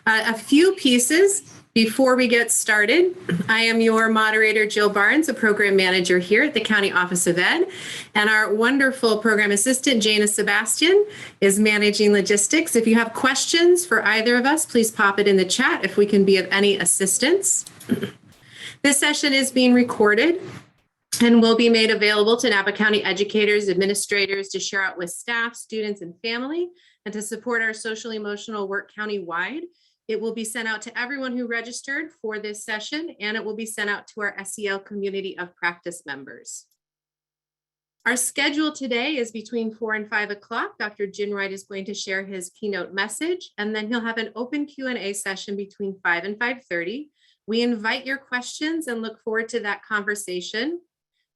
A few pieces before we get started. I am your moderator, Jill Barnes, a program manager here at the County Office of Ed. And our wonderful program assistant, Jana Sebastian, is managing logistics. If you have questions for either of us, please pop it in the chat if we can be of any assistance. This session is being recorded and will be made available to Napa County educators, administrators to share out with staff, students, and family, and to support our social emotional work countywide. It will be sent out to everyone who registered for this session, and it will be sent out to our SEL community of practice members. Our schedule today is between 4 and 5 o'clock. Dr. Ginwright is going to share his keynote message, and then he'll have an open Q&A session between 5 and 5:30. We invite your questions and look forward to that conversation.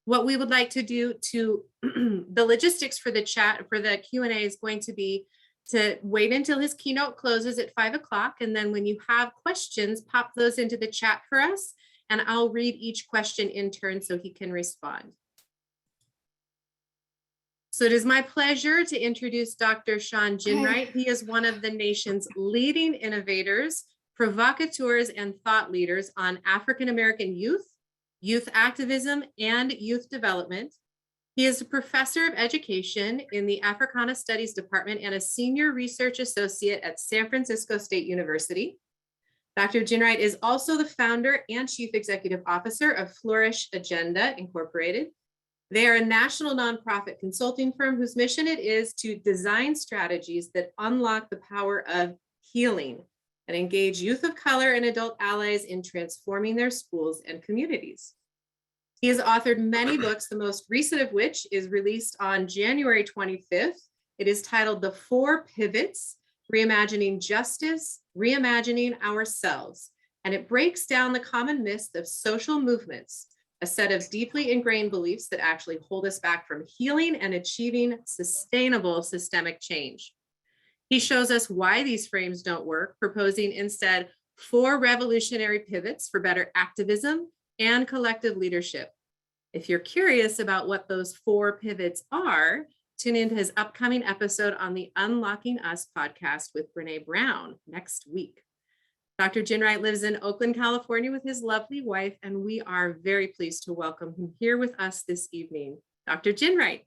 What we would like to do to the logistics for the chat, for the Q&A is going to be to wait until his keynote closes at 5 o'clock. And then when you have questions, pop those into the chat for us, and I'll read each question in turn so he can respond. So it is my pleasure to introduce Dr. Shawn Ginwright. He is one of the nation's leading innovators, provocateurs, and thought leaders on African-American youth, youth activism, and youth development. He is a professor of education in the Africana Studies Department and a senior research associate at San Francisco State University. Dr. Ginwright is also the founder and chief executive officer of Flourish Agenda Incorporated. They are a national nonprofit consulting firm whose mission it is to design strategies that unlock the power of healing and engage youth of color and adult allies in transforming their schools and communities. He has authored many books, the most recent of which is released on January 25th. It is titled The Four Pivots, Reimagining Justice, Reimagining Ourselves, and it breaks down the common myths of social movements, a set of deeply ingrained beliefs that actually hold us back from healing and achieving sustainable systemic change. He shows us why these frames don't work, proposing instead 4 revolutionary pivots for better activism and collective leadership. If you're curious about what those 4 pivots are, tune into his upcoming episode on the Unlocking Us podcast with Brene Brown next week. Dr. Ginwright lives in Oakland, California with his lovely wife, and we are very pleased to welcome him here with us this evening. Dr. Ginwright.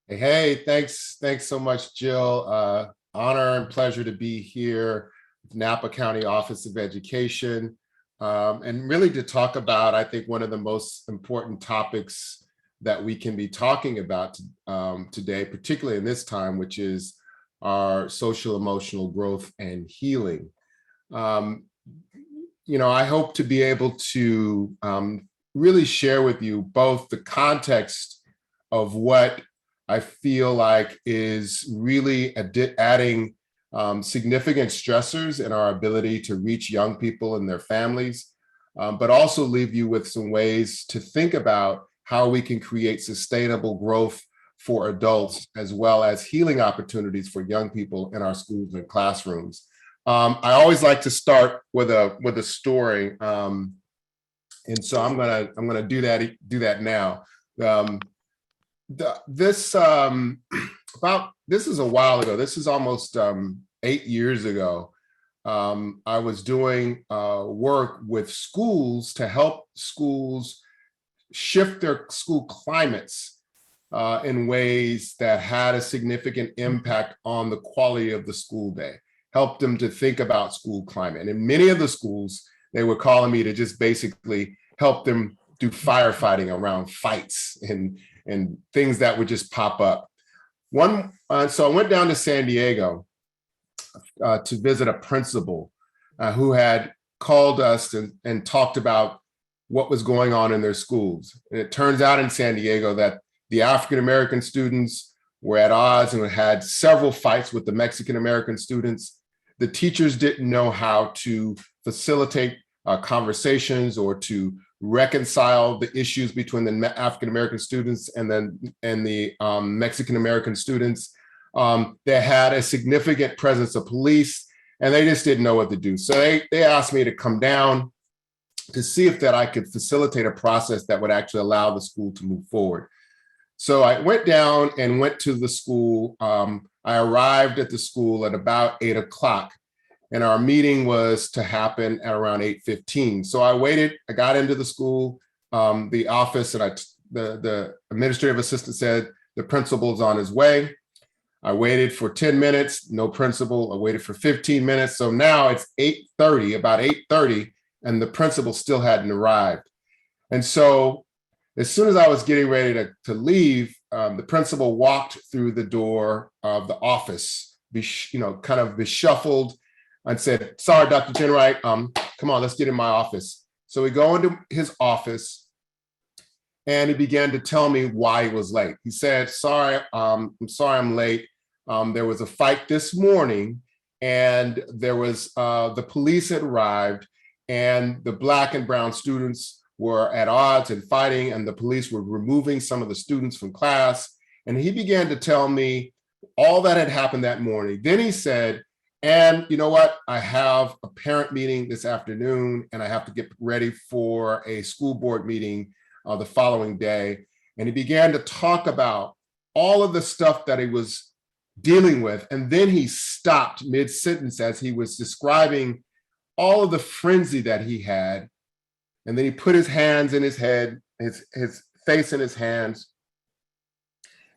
Hey, thanks so much, Jill. Honor and pleasure to be here with Napa County Office of Education. And really to talk about, I think, one of the most important topics that we can be talking about today, particularly in this time, which is our social emotional growth and healing. I hope to be able to really share with you both the context of what I feel like is really adding significant stressors in our ability to reach young people and their families, but also leave you with some ways to think about how we can create sustainable growth for adults, as well as healing opportunities for young people in our schools and classrooms. I always like to start with a story, and so I'm gonna do that now. This is a while ago. This is almost 8 years ago. I was doing work with schools to help schools shift their school climates in ways that had a significant impact on the quality of the school day, help them to think about school climate. And in many of the schools, they were calling me to just basically help them do firefighting around fights and things that would just pop up. So I went down to San Diego to visit a principal who had called us and talked about what was going on in their schools. And it turns out in San Diego that the African-American students were at odds and had several fights with the Mexican-American students. The teachers didn't know how to facilitate conversations or to reconcile the issues between the African-American students and the Mexican-American students. They had a significant presence of police, and they just didn't know what to do. So they asked me to come down to see if I could facilitate a process that would actually allow the school to move forward. So I went down and went to the school. I arrived at the school at about 8 o'clock. and our meeting was to happen at around 8:15. So I waited, I got into the school, the office, and the administrative assistant said, the principal's on his way. I waited for 10 minutes, no principal. I waited for 15 minutes. So now it's 8:30, about 8:30, and the principal still hadn't arrived. And so as soon as I was getting ready to leave, the principal walked through the door of the office, kind of beshuffled, and said, "Sorry, Dr. Ginwright, come on, let's get in my office." So we go into his office, and he began to tell me why he was late. He said, I'm sorry I'm late. There was a fight this morning, and there was the police had arrived, and the Black and brown students were at odds and fighting, and the police were removing some of the students from class. And he began to tell me all that had happened that morning. Then he said, and you know what? I have a parent meeting this afternoon, and I have to get ready for a school board meeting the following day. And he began to talk about all of the stuff that he was dealing with. And then he stopped mid-sentence as he was describing all of the frenzy that he had. And then he put his hands in his head, his face in his hands,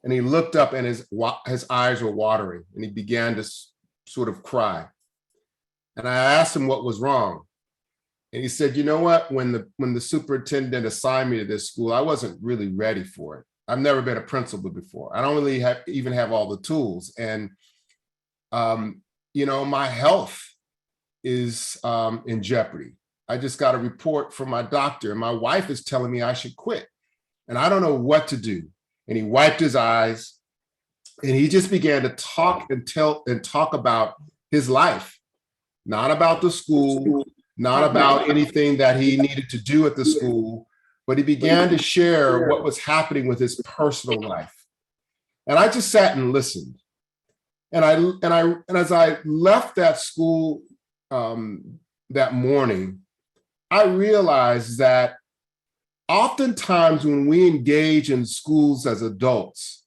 and he looked up, and his eyes were watering, and he began to sort of cry. And I asked him what was wrong. And he said, you know what, when the superintendent assigned me to this school, I wasn't really ready for it. I've never been a principal before. I don't really even have all the tools. And, my health is in jeopardy. I just got a report from my doctor, and my wife is telling me I should quit. And I don't know what to do. And he wiped his eyes, and he just began to talk about his life, not about the school, not about anything that he needed to do at the school, but he began to share what was happening with his personal life. And I just sat and listened. And as I left that school that morning, I realized that oftentimes when we engage in schools as adults,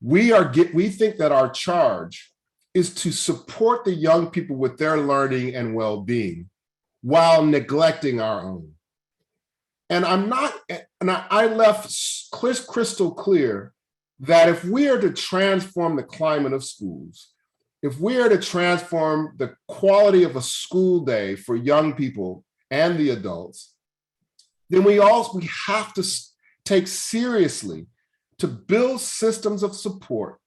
we think that our charge is to support the young people with their learning and well-being while neglecting our own. And I left crystal clear that if we are to transform the climate of schools, if we are to transform the quality of a school day for young people and the adults, then we have to take seriously to build systems of support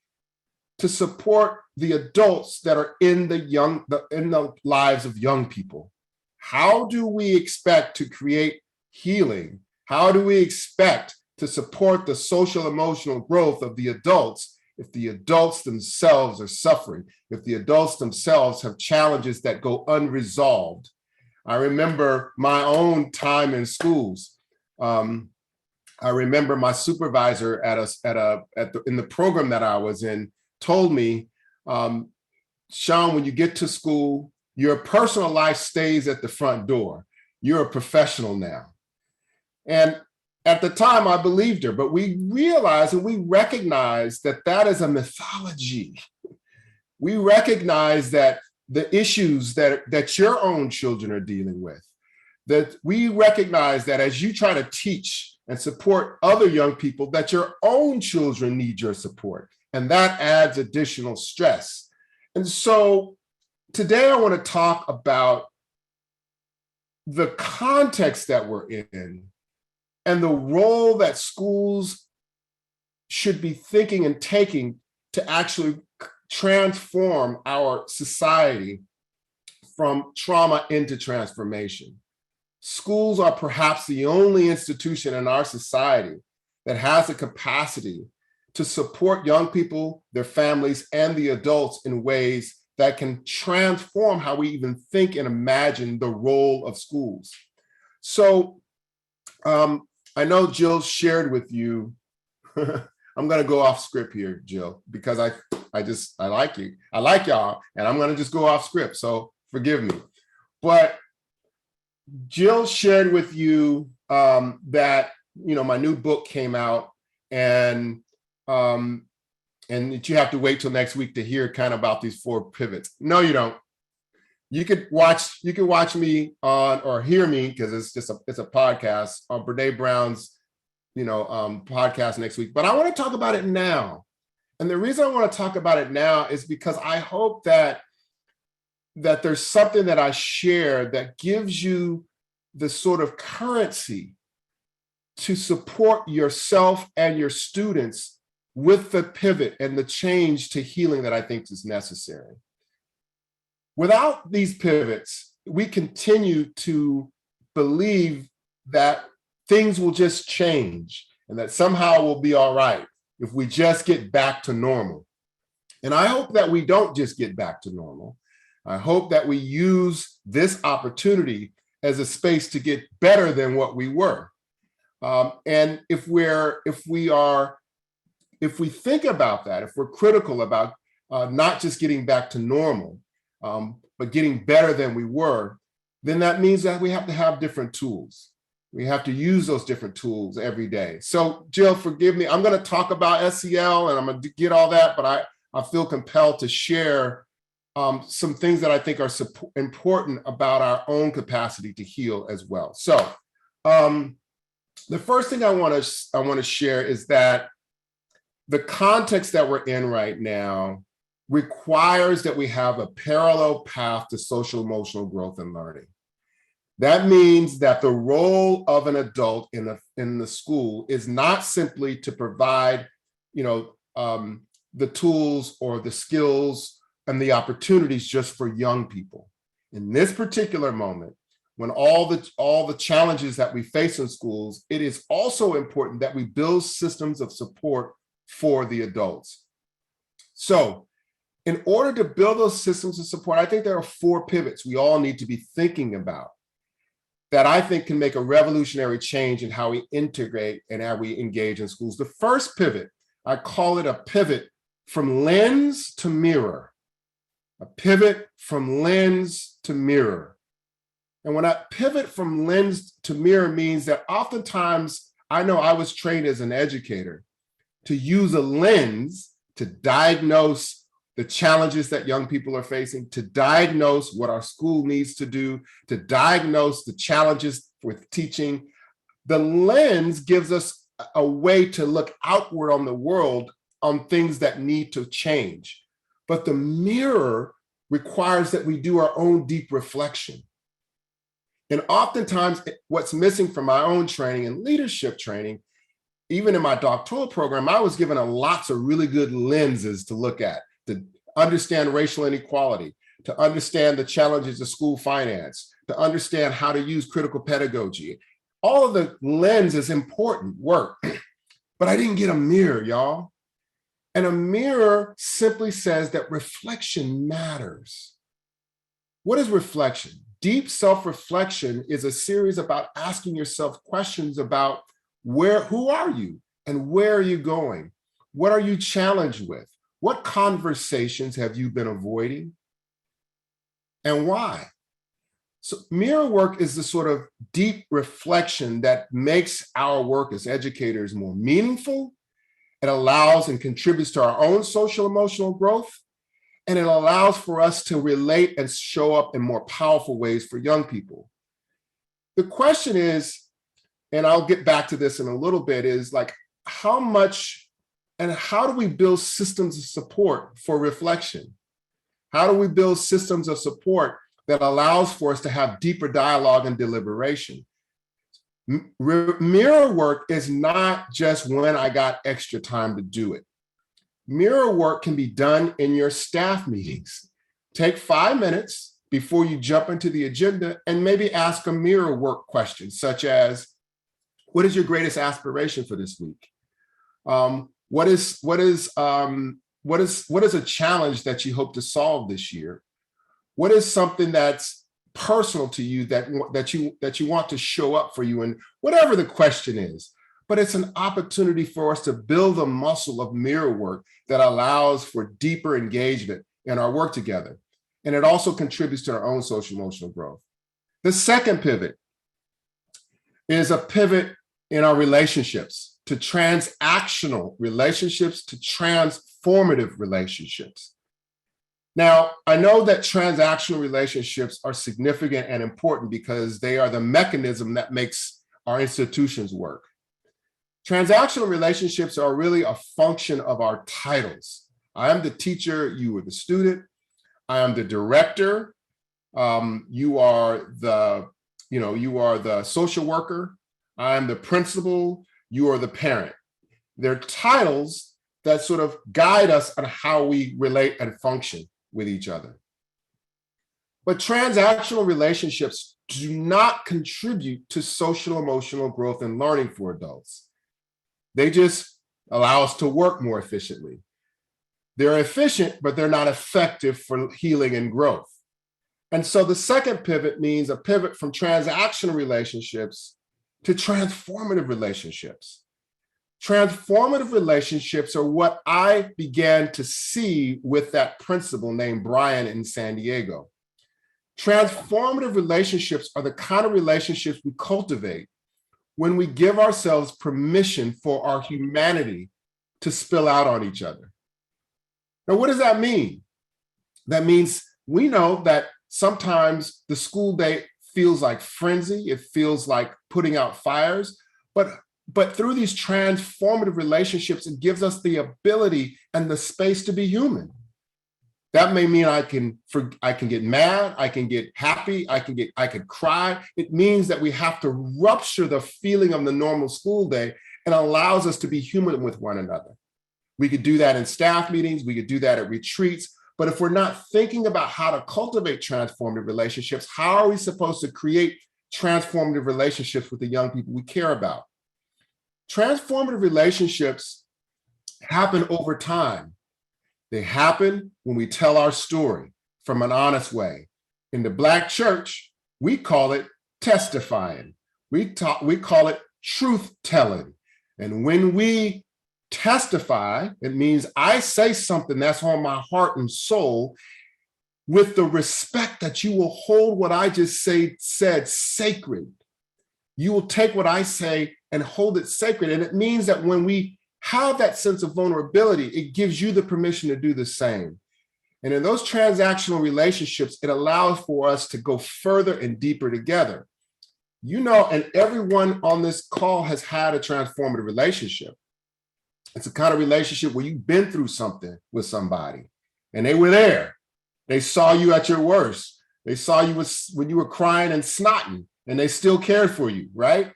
to support the adults that are in the lives of young people. How do we expect to create healing? How do we expect to support the social emotional growth of the adults if the adults themselves are suffering, if the adults themselves have challenges that go unresolved? I remember my own time in schools. I remember my supervisor in the program that I was in told me, Shawn, when you get to school, your personal life stays at the front door. You're a professional now. And at the time, I believed her, but we realized and we recognize that that is a mythology. We recognize that the issues that your own children are dealing with, that we recognize that as you try to teach and support other young people, that your own children need your support. And that adds additional stress. And so today I want to talk about the context that we're in and the role that schools should be thinking and taking to actually transform our society from trauma into transformation. Schools are perhaps the only institution in our society that has the capacity to support young people, their families, and the adults in ways that can transform how we even think and imagine the role of schools. So I know Jill shared with you, I'm gonna go off script here, Jill, because I like you. I like y'all, and I'm gonna just go off script, so forgive me. But Jill shared with you that, my new book came out, and that you have to wait till next week to hear kind of about these 4 pivots. No, you don't. You could watch me on or hear me because it's a podcast on Brene Brown's podcast next week. But I want to talk about it now. And the reason I want to talk about it now is because I hope that there's something that I share that gives you the sort of currency to support yourself and your students with the pivot and the change to healing that I think is necessary. Without these pivots, we continue to believe that things will just change and that somehow we'll be all right if we just get back to normal. And I hope that we don't just get back to normal. I hope that we use this opportunity as a space to get better than what we were. And if we think about that, if we're critical about not just getting back to normal, but getting better than we were, then that means that we have to have different tools. We have to use those different tools every day. So Jill, forgive me, I'm going to talk about SEL and I'm going to get all that, but I feel compelled to share some things that I think are important about our own capacity to heal as well. So the first thing I want to share is that the context that we're in right now requires that we have a parallel path to social emotional growth and learning. That means that the role of an adult in the school is not simply to provide, the tools or the skills and the opportunities just for young people. In this particular moment, when all the challenges that we face in schools, it is also important that we build systems of support for the adults. So in order to build those systems of support, I think there are 4 pivots we all need to be thinking about that I think can make a revolutionary change in how we integrate and how we engage in schools. The first pivot, I call it a pivot from lens to mirror. A pivot from lens to mirror. And when I pivot from lens to mirror means that oftentimes, I know I was trained as an educator to use a lens to diagnose the challenges that young people are facing, to diagnose what our school needs to do, to diagnose the challenges with teaching. The lens gives us a way to look outward on the world on things that need to change. But the mirror requires that we do our own deep reflection. And oftentimes, what's missing from my own training and leadership training, even in my doctoral program, I was given lots of really good lenses to look at, to understand racial inequality, to understand the challenges of school finance, to understand how to use critical pedagogy. All of the lens is important work, but I didn't get a mirror, y'all. And a mirror simply says that reflection matters. What is reflection? Deep self-reflection is a series about asking yourself questions about who are you and where are you going? What are you challenged with? What conversations have you been avoiding? And why? So mirror work is the sort of deep reflection that makes our work as educators more meaningful. It allows and contributes to our own social emotional growth, and it allows for us to relate and show up in more powerful ways for young people. The question is, and I'll get back to this in a little bit, is like how much and how do we build systems of support for reflection? How do we build systems of support that allows for us to have deeper dialogue and deliberation? Mirror work is not just when I got extra time to do it. Mirror work can be done in your staff meetings. Take 5 minutes before you jump into the agenda and maybe ask a mirror work question, such as, what is your greatest aspiration for this week? What is a challenge that you hope to solve this year? What is something that's personal to you that you want to show up for you, and whatever the question is? But it's an opportunity for us to build a muscle of mirror work that allows for deeper engagement in our work together. And it also contributes to our own social emotional growth. The second pivot is a pivot in our relationships, to transactional relationships, to transformative relationships. Now, I know that transactional relationships are significant and important because they are the mechanism that makes our institutions work. Transactional relationships are really a function of our titles. I am the teacher, you are the student. I am the director. You are the social worker. I am the principal. You are the parent. They're titles that sort of guide us on how we relate and function with each other. But transactional relationships do not contribute to social emotional growth and learning for adults. They just allow us to work more efficiently. They're efficient, but they're not effective for healing and growth. And so the second pivot means a pivot from transactional relationships to transformative relationships. Transformative relationships are what I began to see with that principal named Brian in San Diego. Transformative relationships are the kind of relationships we cultivate when we give ourselves permission for our humanity to spill out on each other. Now, what does that mean? That means we know that sometimes the school day feels like frenzy. It feels like putting out fires, but through these transformative relationships, it gives us the ability and the space to be human. That may mean I can get mad, I can get happy, I can cry. It means that we have to rupture the feeling of the normal school day and allows us to be human with one another. We could do that in staff meetings, we could do that at retreats, but if we're not thinking about how to cultivate transformative relationships, how are we supposed to create transformative relationships with the young people we care about? Transformative relationships happen over time. They happen when we tell our story from an honest way. In the Black church, we call it testifying. We call it truth telling. And when we testify, it means I say something that's on my heart and soul with the respect that you will hold what I just said sacred. You will take what I say and hold it sacred. And it means that when we have that sense of vulnerability, it gives you the permission to do the same. And in those transactional relationships, it allows for us to go further and deeper together. You know, and everyone on this call has had a transformative relationship. It's a kind of relationship where you've been through something with somebody and they were there. They saw you at your worst. They saw you when you were crying and snotting and they still cared for you, right?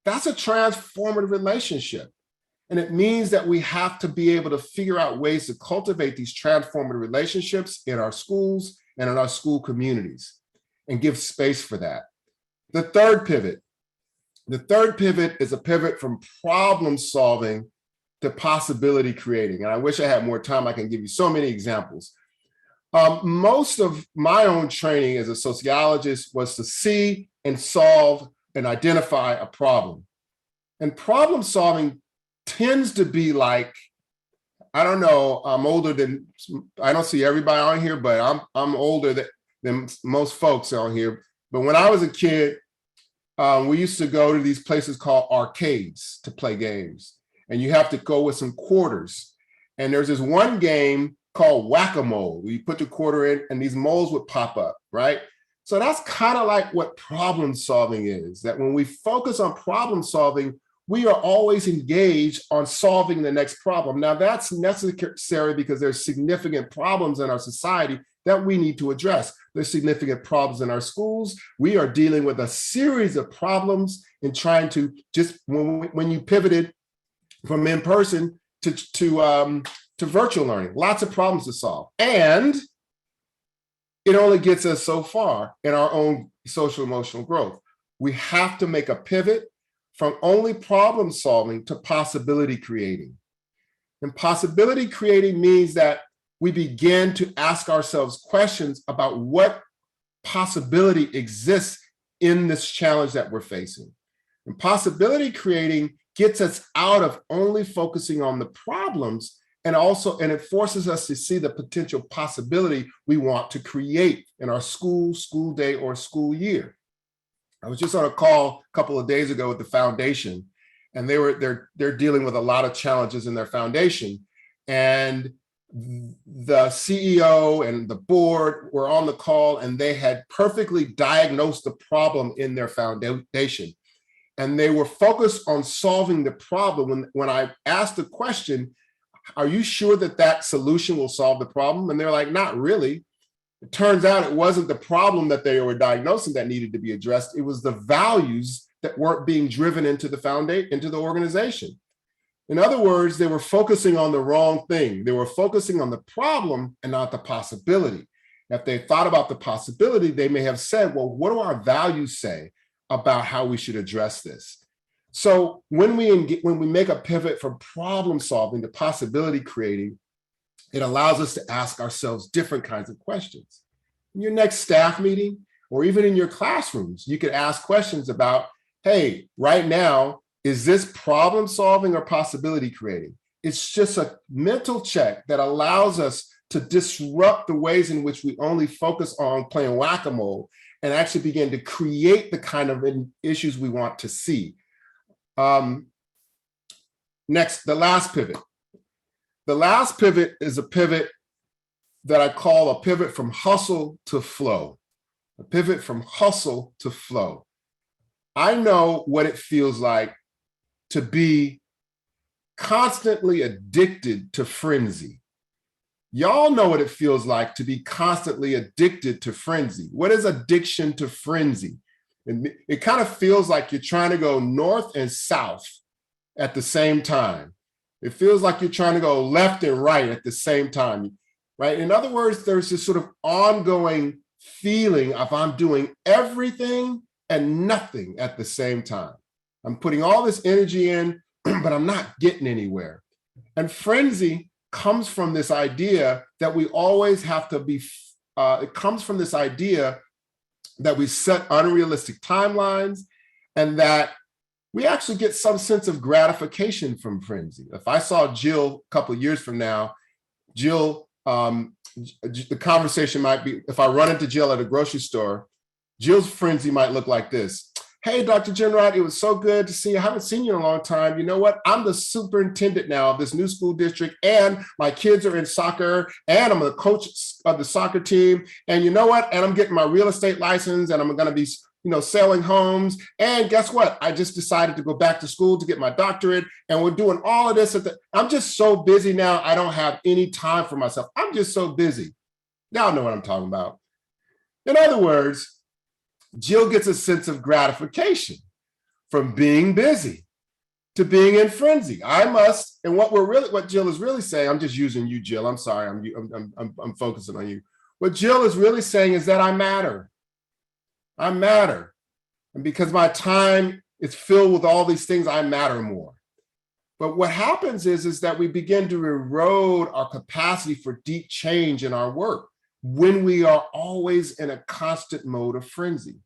That's a transformative relationship. And it means that we have to be able to figure out ways to cultivate these transformative relationships in our schools and in our school communities and give space for that. The third pivot is a pivot from problem solving to possibility creating. And I wish I had more time. I can give you so many examples. Most of my own training as a sociologist was to see and solve and identify a problem. And problem solving tends to be like, I don't know, I don't see everybody on here, but I'm older than most folks on here. But when I was a kid, we used to go to these places called arcades to play games. And you have to go with some quarters. And there's this one game called whack-a-mole, where you put the quarter in and these moles would pop up, right? So that's kind of like what problem solving is, that when we focus on problem solving, we are always engaged on solving the next problem. Now that's necessary because there's significant problems in our society that we need to address. There's significant problems in our schools. We are dealing with a series of problems in trying to just, when you pivoted from in-person to virtual learning, lots of problems to solve. And it only gets us so far in our own social emotional growth. We have to make a pivot from only problem solving to possibility creating. And possibility creating means that we begin to ask ourselves questions about what possibility exists in this challenge that we're facing. And possibility creating gets us out of only focusing on the problems, and it forces us to see the potential possibility we want to create in our school day, or school year. I was just on a call a couple of days ago with the foundation, and they're dealing with a lot of challenges in their foundation. And the CEO and the board were on the call, and they had perfectly diagnosed the problem in their foundation. And they were focused on solving the problem. When I asked the question, are you sure that that solution will solve the problem? And they're like, not really. It turns out it wasn't the problem that they were diagnosing that needed to be addressed. It was the values that weren't being driven into the organization. In other words, they were focusing on the wrong thing. They were focusing on the problem and not the possibility. If they thought about the possibility, they may have said, well, what do our values say about how we should address this? So when we make a pivot from problem solving to possibility creating, it allows us to ask ourselves different kinds of questions. In your next staff meeting, or even in your classrooms, you could ask questions about, hey, right now, is this problem solving or possibility creating? It's just a mental check that allows us to disrupt the ways in which we only focus on playing whack-a-mole and actually begin to create the kind of issues we want to see. Next, the last pivot. The last pivot is a pivot that I call a pivot from hustle to flow. A pivot from hustle to flow. I know what it feels like to be constantly addicted to frenzy. Y'all know what it feels like to be constantly addicted to frenzy. What is addiction to frenzy? It kind of feels like you're trying to go north and south at the same time. It feels like you're trying to go left and right at the same time, right? In other words, there's this sort of ongoing feeling of I'm doing everything and nothing at the same time. I'm putting all this energy in, but I'm not getting anywhere. And frenzy comes from this idea that we always have to be, it comes from this idea that we set unrealistic timelines and that we actually get some sense of gratification from frenzy. If I saw Jill a couple of years from now, Jill, the conversation might be, if I run into Jill at a grocery store, Jill's frenzy might look like this. Hey, Dr. Ginwright, it was so good to see you. I haven't seen you in a long time. You know what? I'm the superintendent now of this new school district, and my kids are in soccer, and I'm the coach of the soccer team. And you know what? And I'm getting my real estate license, and I'm going to be, selling homes. And guess what? I just decided to go back to school to get my doctorate, and we're doing all of this. I'm just so busy now. I don't have any time for myself. I'm just so busy. Y'all know what I'm talking about. In other words, Jill gets a sense of gratification from being busy to being in frenzy. I must, and what Jill is really saying, I'm just using you, Jill. I'm sorry, I'm focusing on you. What Jill is really saying is that I matter. I matter, and because my time is filled with all these things, I matter more. But what happens is that we begin to erode our capacity for deep change in our work when we are always in a constant mode of frenzy.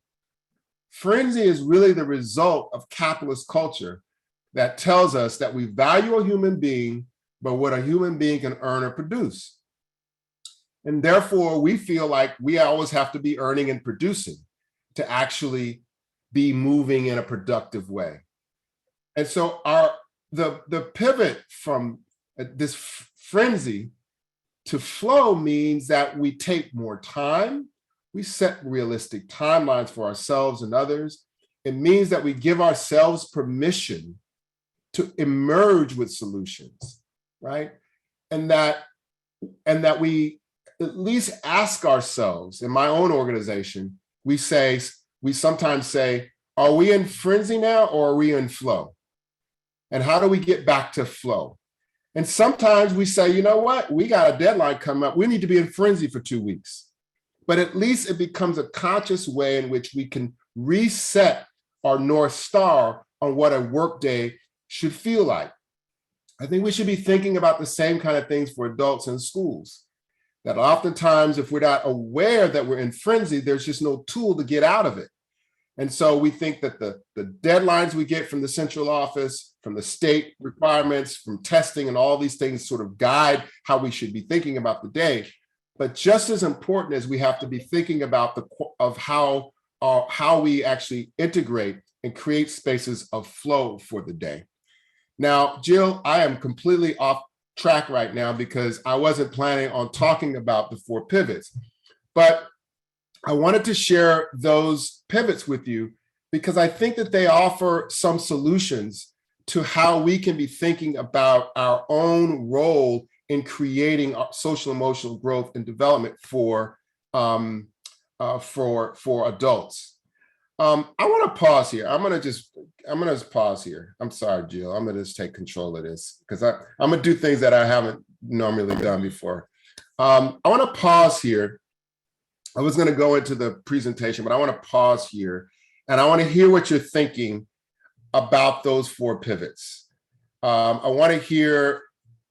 Frenzy is really the result of capitalist culture that tells us that we value a human being, but what a human being can earn or produce. And therefore, we feel like we always have to be earning and producing to actually be moving in a productive way. And so the pivot from this frenzy to flow means that we take more time, we set realistic timelines for ourselves and others. It means that we give ourselves permission to emerge with solutions, right? And that we at least ask ourselves, in my own organization, we sometimes say, are we in frenzy now or are we in flow? And how do we get back to flow? And sometimes we say, you know what, we got a deadline coming up. We need to be in frenzy for 2 weeks. But at least it becomes a conscious way in which we can reset our North Star on what a workday should feel like. I think we should be thinking about the same kind of things for adults in schools. That oftentimes, if we're not aware that we're in frenzy, there's just no tool to get out of it. And so we think that the deadlines we get from the central office, from the state requirements, from testing and all these things sort of guide how we should be thinking about the day. But just as important as we have to be thinking about how we actually integrate and create spaces of flow for the day. Now, Jill, I am completely off track right now because I wasn't planning on talking about the 4 pivots. But I wanted to share those pivots with you because I think that they offer some solutions to how we can be thinking about our own role in creating social emotional growth and development for adults. I want to pause here. I'm gonna just pause here. I'm sorry, Jill. I'm gonna just take control of this because I'm gonna do things that I haven't normally done before. I want to pause here. I was going to go into the presentation, but I want to pause here and I want to hear what you're thinking about those 4 pivots. I want to hear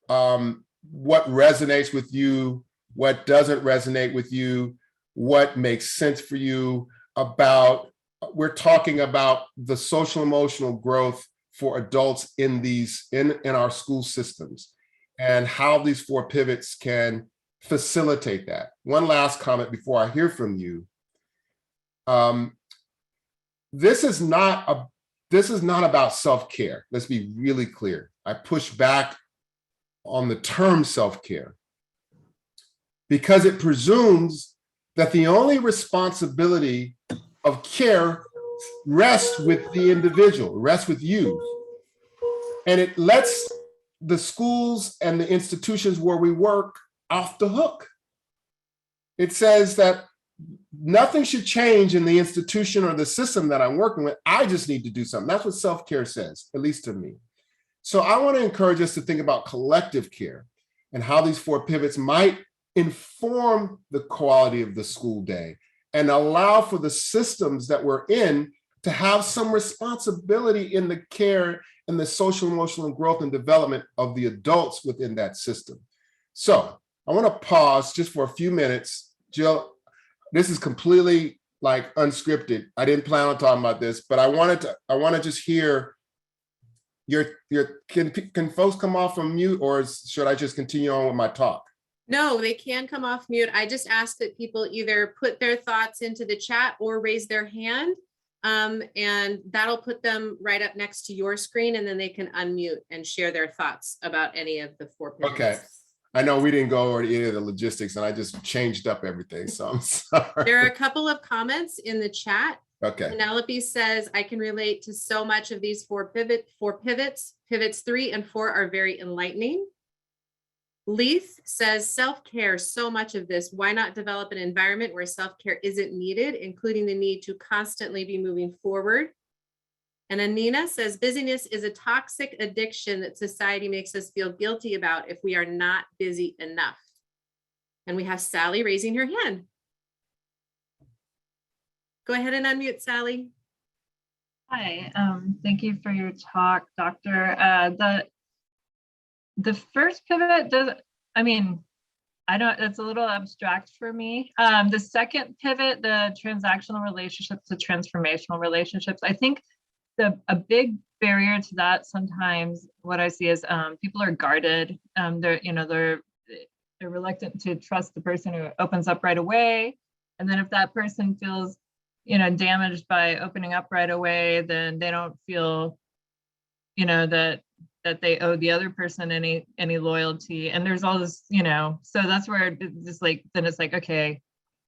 what resonates with you, what doesn't resonate with you, what makes sense for you about, we're talking about the social emotional growth for adults in our school systems and how these 4 pivots can facilitate that. One last comment before I hear from you. This is not about self-care. Let's be really clear. I push back on the term self-care because it presumes that the only responsibility of care rests with the individual, rests with you. And it lets the schools and the institutions where we work off the hook. It says that nothing should change in the institution or the system that I'm working with. I just need to do something. That's what self-care says, at least to me. So I want to encourage us to think about collective care and how these 4 pivots might inform the quality of the school day and allow for the systems that we're in to have some responsibility in the care and the social, emotional growth and development of the adults within that system. So I want to pause just for a few minutes. Jill, this is completely like unscripted. I didn't plan on talking about this, but I want to just hear can folks come off from mute or should I just continue on with my talk? No, they can come off mute. I just ask that people either put their thoughts into the chat or raise their hand. And that'll put them right up next to your screen and then they can unmute and share their thoughts about any of the 4 pivots. Okay. I know we didn't go over any of the logistics and I just changed up everything, so I'm sorry. There are a couple of comments in the chat. Okay. Penelope says, I can relate to so much of these 4 pivots. Pivots 3 and 4 are very enlightening. Leith says, self-care, so much of this. Why not develop an environment where self-care isn't needed, including the need to constantly be moving forward? And Anina says, busyness is a toxic addiction that society makes us feel guilty about if we are not busy enough. And we have Sally raising her hand. Go ahead and unmute, Sally. Hi, thank you for your talk, Doctor. The first pivot it's a little abstract for me. The second pivot, the transactional relationships to transformational relationships, I think a big barrier to that sometimes what I see is people are guarded. They're reluctant to trust the person who opens up right away. And then if that person feels, damaged by opening up right away, then they don't feel, that they owe the other person any loyalty. And there's all this, so that's where it's just like, then it's like, okay,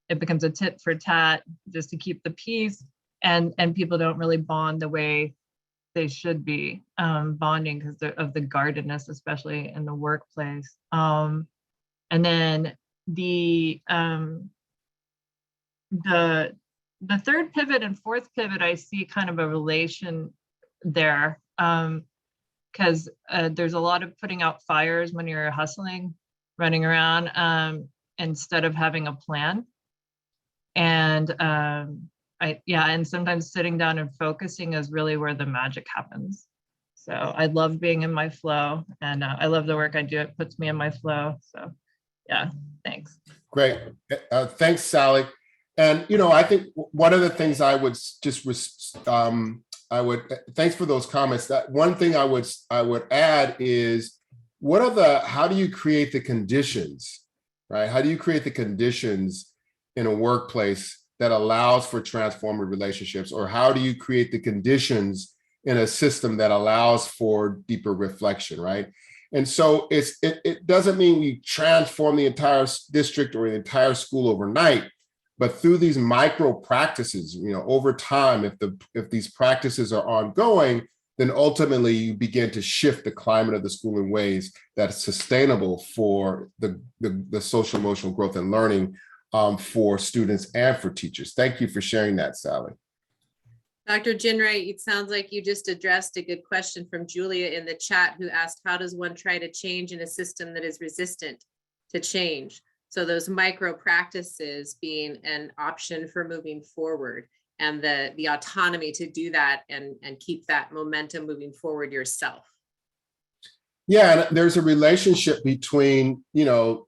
it becomes a tit for tat just to keep the peace. And people don't really bond the way they should be bonding because of the guardedness, especially in the workplace. And then the third pivot and fourth pivot, I see kind of a relation there because there's a lot of putting out fires when you're hustling, running around instead of having a plan. And and sometimes sitting down and focusing is really where the magic happens. So I love being in my flow and I love the work I do. It puts me in my flow. So yeah, thanks. Great. Thanks, Sally. And, I think one of the things I would just, thanks for those comments. That one thing I would add is how do you create the conditions, right? How do you create the conditions in a workplace that allows for transformative relationships? Or how do you create the conditions in a system that allows for deeper reflection, right? And so it doesn't mean we transform the entire district or the entire school overnight, but through these micro practices, over time, if these practices are ongoing, then ultimately you begin to shift the climate of the school in ways that are sustainable for the social emotional growth and learning for students and for teachers. Thank you for sharing that, Sally. Dr. Ginwright, it sounds like you just addressed a good question from Julia in the chat, who asked, how does one try to change in a system that is resistant to change? So those micro practices being an option for moving forward, and the autonomy to do that and keep that momentum moving forward yourself. Yeah, and there's a relationship between the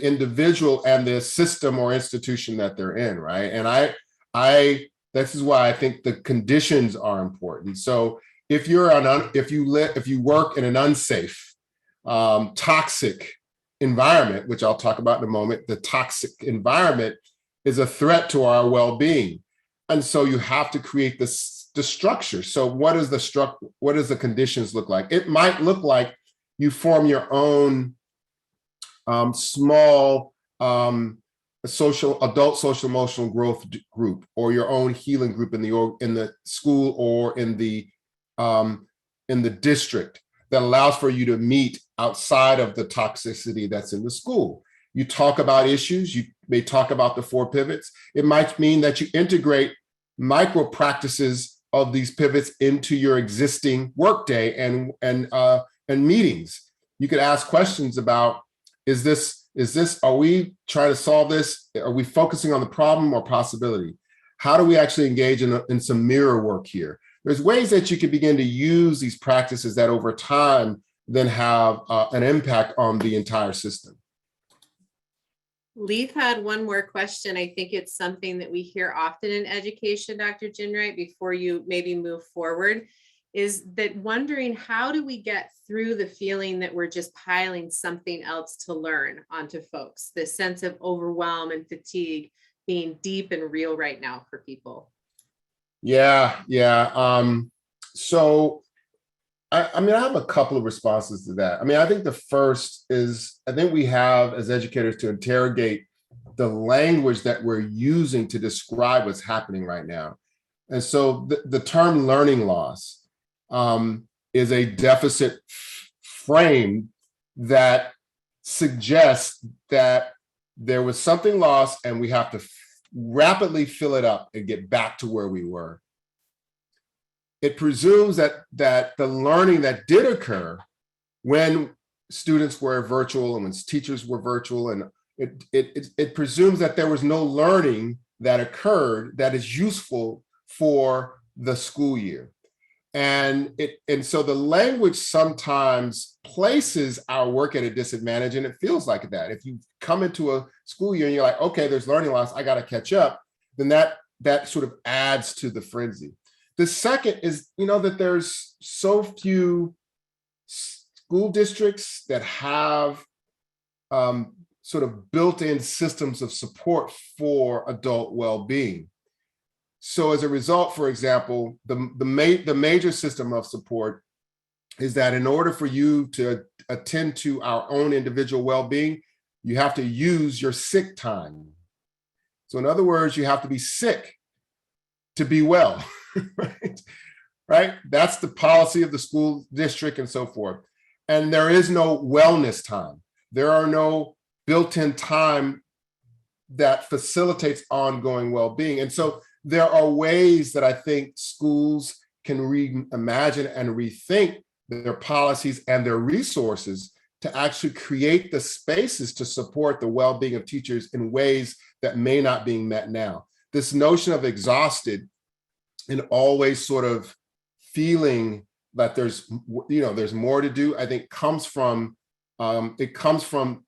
individual and the system or institution that they're in, right? And this is why I think the conditions are important. So if you work in an unsafe, toxic environment, which I'll talk about in a moment, the toxic environment is a threat to our well-being. And so you have to create the structure. So what does the conditions look like? It might look like you form your own small adult social emotional growth group, or your own healing group in the school or in the district that allows for you to meet outside of the toxicity that's in the school. You talk about issues. You may talk about the 4 pivots. It might mean that you integrate micro practices of these pivots into your existing workday and meetings. You could ask questions about, are we trying to solve this? Are we focusing on the problem or possibility? How do we actually engage in some mirror work here? There's ways that you can begin to use these practices that over time then have an impact on the entire system. Leith had one more question. I think it's something that we hear often in education, Dr. Ginwright, before you maybe move forward, is that wondering, how do we get through the feeling that we're just piling something else to learn onto folks? This sense of overwhelm and fatigue being deep and real right now for people. Yeah. So, I have a couple of responses to that. I think the first is, I think we have as educators to interrogate the language that we're using to describe what's happening right now. And so the term learning loss is a deficit frame that suggests that there was something lost and we have to rapidly fill it up and get back to where we were. It presumes that the learning that did occur when students were virtual and when teachers were virtual, and it presumes that there was no learning that occurred that is useful for the school year. And so the language sometimes places our work at a disadvantage, and it feels like that. If you come into a school year and you're like, okay, there's learning loss, I got to catch up, then that sort of adds to the frenzy. The second is, that there's so few school districts that have sort of built-in systems of support for adult well-being. So as a result, for example, the major system of support is that in order for you to attend to our own individual well-being, you have to use your sick time. So in other words, you have to be sick to be well. Right? That's the policy of the school district and so forth. And there is no wellness time. There are no built-in time that facilitates ongoing well-being. And so there are ways that I think schools can reimagine and rethink their policies and their resources to actually create the spaces to support the well-being of teachers in ways that may not be met now. This notion of exhausted and always sort of feeling that there's more to do, I think comes from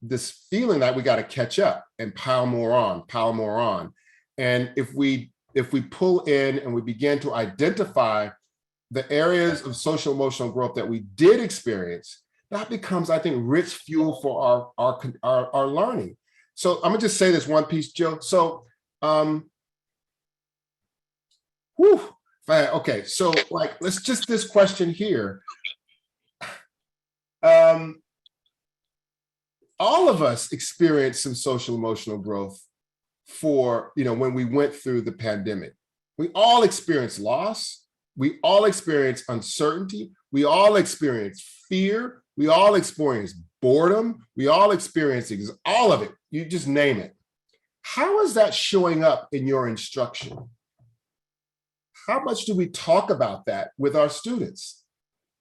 this feeling that we got to catch up and pile more on. And if we pull in and we begin to identify the areas of social emotional growth that we did experience, that becomes, I think, rich fuel for our learning. So I'm gonna just say this one piece, Jill. So okay, so let's just this question here. Um, all of us experienced some social emotional growth when we went through the pandemic. We all experienced loss. We all experienced uncertainty. We all experienced fear. We all experienced boredom. We all experienced all of it. You just name it. How is that showing up in your instruction? How much do we talk about that with our students?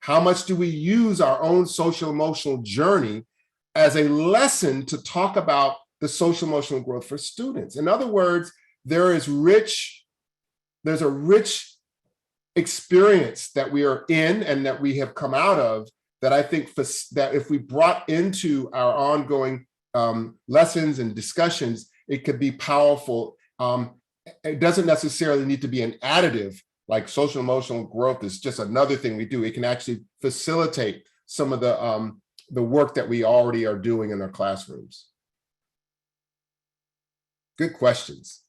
How much do we use our own social emotional journey as a lesson to talk about the social emotional growth for students? In other words, there's a rich experience that we are in and that we have come out of that I think that if we brought into our ongoing lessons and discussions, it could be powerful. It doesn't necessarily need to be an additive, like social emotional growth is just another thing we do. It can actually facilitate some of the work that we already are doing in our classrooms. Good questions.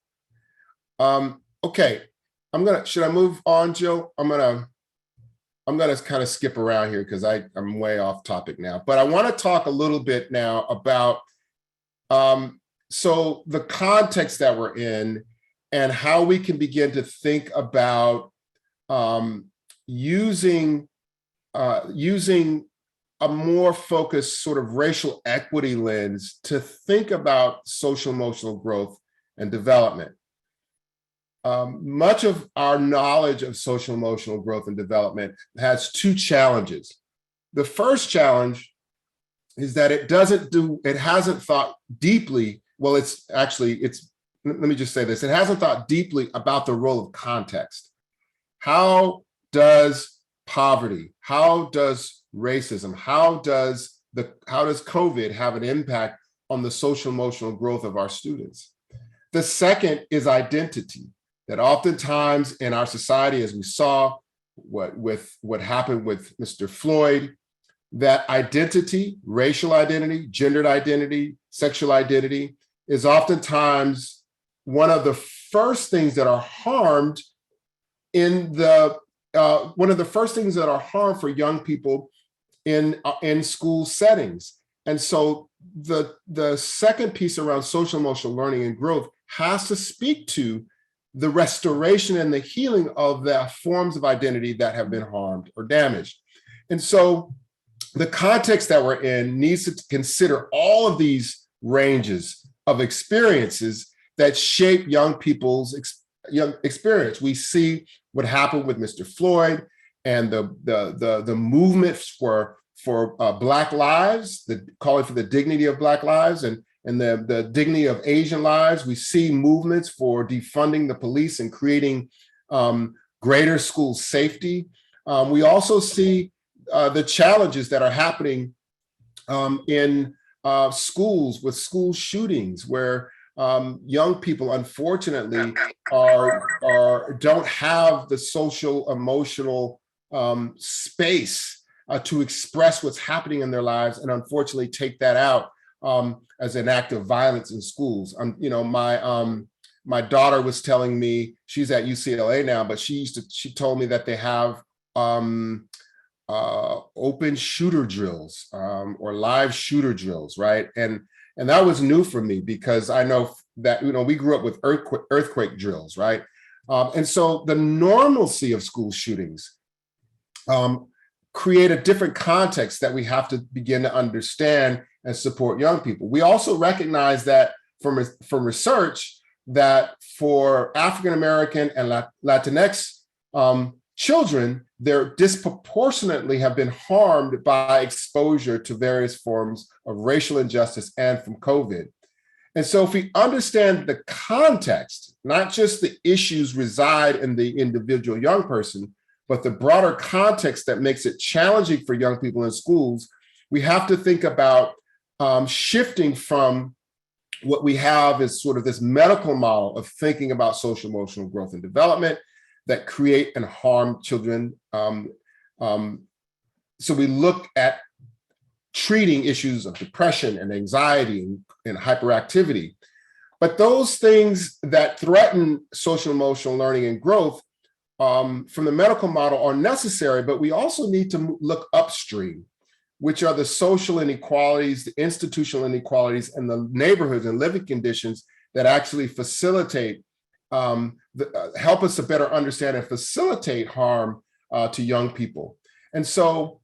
Okay, should I move on, Jill? I'm gonna kind of skip around here because I'm way off topic now, but I want to talk a little bit now about so the context that we're in and how we can begin to think about using a more focused sort of racial equity lens to think about social emotional growth and development. Much of our knowledge of social emotional growth and development has two challenges. The first challenge is that it hasn't thought deeply. Well, let me just say this. It hasn't thought deeply about the role of context. How does poverty, how does racism, how does COVID have an impact on the social emotional growth of our students? The second is identity, that oftentimes in our society, as we saw what happened with Mr. Floyd, that identity, racial identity, gendered identity, sexual identity, is oftentimes one of the first things that are harmed for young people in school settings. And so the second piece around social emotional learning and growth has to speak to the restoration and the healing of the forms of identity that have been harmed or damaged. And so the context that we're in needs to consider all of these ranges of experiences that shape young people's experience. We see what happened with Mr. Floyd and the movement for Black lives, calling for the dignity of Black lives and the dignity of Asian lives. We see movements for defunding the police and creating greater school safety. We also see the challenges that are happening in schools with school shootings, where young people, unfortunately, don't have the social emotional space to express what's happening in their lives, and unfortunately take that out as an act of violence in schools. My daughter was telling me, she's at UCLA now, but she told me that they have open shooter drills or live shooter drills, right? And that was new for me because I know that, we grew up with earthquake drills, right? And so the normalcy of school shootings create a different context that we have to begin to understand and support young people. We also recognize that from research that for African-American and Latinx children, they're disproportionately have been harmed by exposure to various forms of racial injustice and from COVID. And so if we understand the context, not just the issues reside in the individual young person, but the broader context that makes it challenging for young people in schools, we have to think about shifting from what we have is sort of this medical model of thinking about social emotional growth and development that create and harm children. So we look at treating issues of depression and anxiety and hyperactivity. But those things that threaten social emotional learning and growth from the medical model are necessary, but we also need to look upstream. which are the social inequalities, the institutional inequalities, and the neighborhoods and living conditions that actually facilitate, help us to better understand and facilitate harm to young people. And so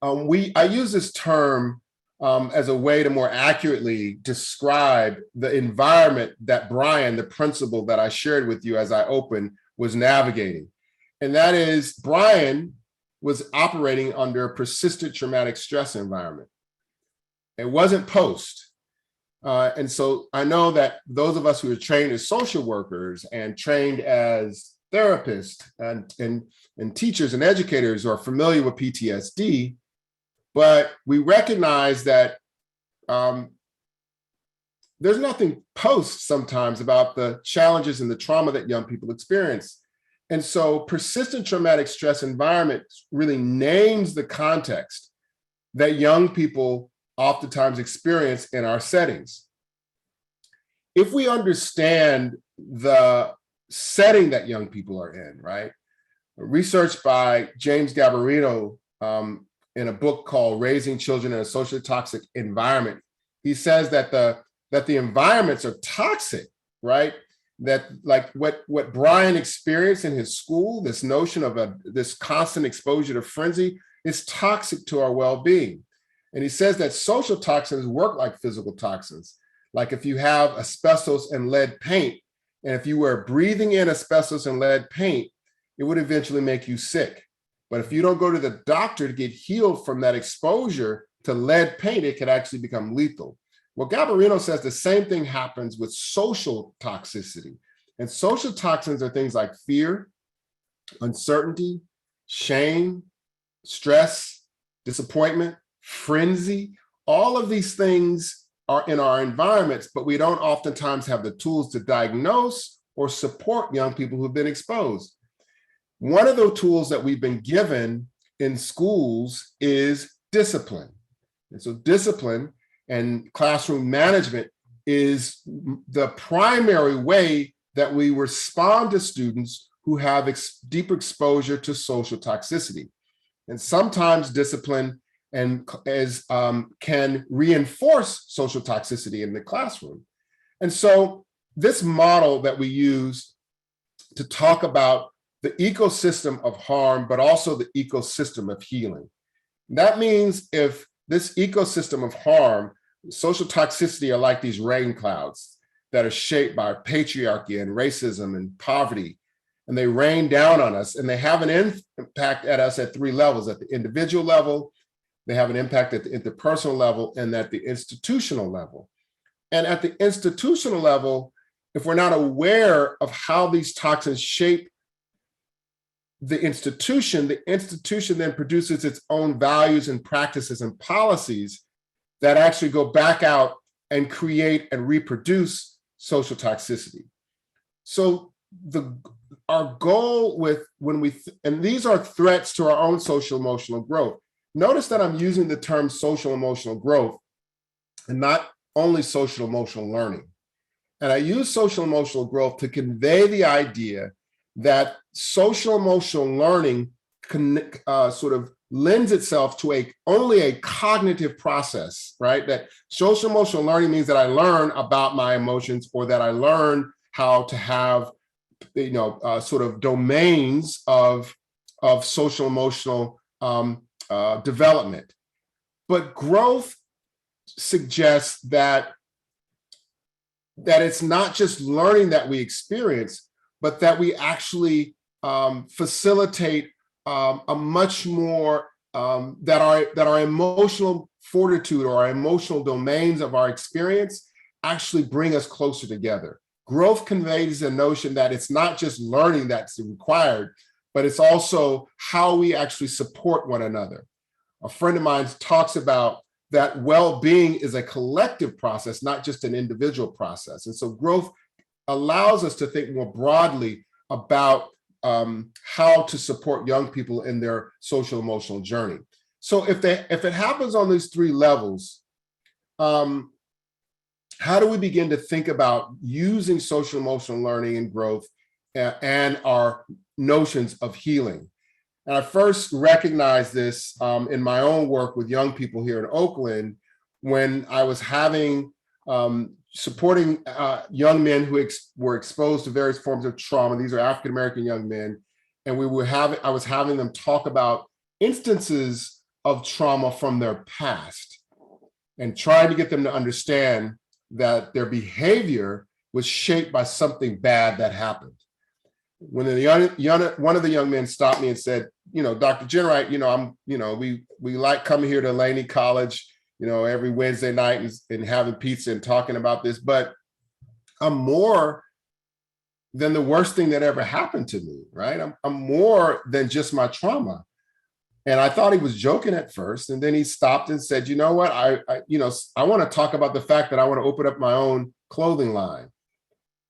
I use this term as a way to more accurately describe the environment that Brian, the principal that I shared with you as I opened, was navigating. And that is, Brian was operating under a persistent traumatic stress environment. It wasn't post. And so I know that those of us who are trained as social workers and trained as therapists and teachers and educators are familiar with PTSD, but we recognize that there's nothing post sometimes about the challenges and the trauma that young people experience. And so persistent traumatic stress environment really names the context that young people oftentimes experience in our settings. If we understand the setting that young people are in, right? Research by James Gabarino in a book called Raising Children in a Socially Toxic Environment, he says that the environments are toxic, right? That like what Brian experienced in his school, this notion of this constant exposure to frenzy is toxic to our well-being. And he says that social toxins work like physical toxins. Like if you have asbestos and lead paint, and if you were breathing in asbestos and lead paint, it would eventually make you sick. But if you don't go to the doctor to get healed from that exposure to lead paint, it could actually become lethal. Well, Gabarino says the same thing happens with social toxicity. And social toxins are things like fear, uncertainty, shame, stress, disappointment, frenzy. All of these things are in our environments, but we don't oftentimes have the tools to diagnose or support young people who've been exposed. One of the tools that we've been given in schools is discipline. And so discipline and classroom management is the primary way that we respond to students who have deep exposure to social toxicity. And sometimes discipline can reinforce social toxicity in the classroom. And so this model that we use to talk about the ecosystem of harm, but also the ecosystem of healing. That means if this ecosystem of harm, social toxicity are like these rain clouds that are shaped by patriarchy and racism and poverty, and they rain down on us, and they have an impact at us at three levels: at the individual level, they have an impact at the interpersonal level, and at the institutional level. And at the institutional level, if we're not aware of how these toxins shape the institution then produces its own values and practices and policies that actually go back out and create and reproduce social toxicity. So our goal with and these are threats to our own social emotional growth. Notice that I'm using the term social emotional growth and not only social emotional learning. And I use social emotional growth to convey the idea that social emotional learning sort of lends itself to only a cognitive process, right? That social emotional learning means that I learn about my emotions, or that I learn how to have, sort of domains of social emotional development. But growth suggests that it's not just learning that we experience, but that we actually facilitate a much more, that our emotional fortitude or our emotional domains of our experience actually bring us closer together. Growth conveys the notion that it's not just learning that's required, but it's also how we actually support one another. A friend of mine talks about that well-being is a collective process, not just an individual process. And so growth allows us to think more broadly about how to support young people in their social emotional journey. So if it happens on these three levels, how do we begin to think about using social emotional learning and growth and our notions of healing? And I first recognized this in my own work with young people here in Oakland when I was supporting young men who were exposed to various forms of trauma. These are African-American young men. And I was having them talk about instances of trauma from their past and trying to get them to understand that their behavior was shaped by something bad that happened. When one of the young men stopped me and said, Dr. Ginwright, we like coming here to Laney College, every Wednesday night and having pizza and talking about this, but I'm more than the worst thing that ever happened to me, right? I'm more than just my trauma. And I thought he was joking at first. And then he stopped and said, you know what? I want to talk about the fact that I want to open up my own clothing line.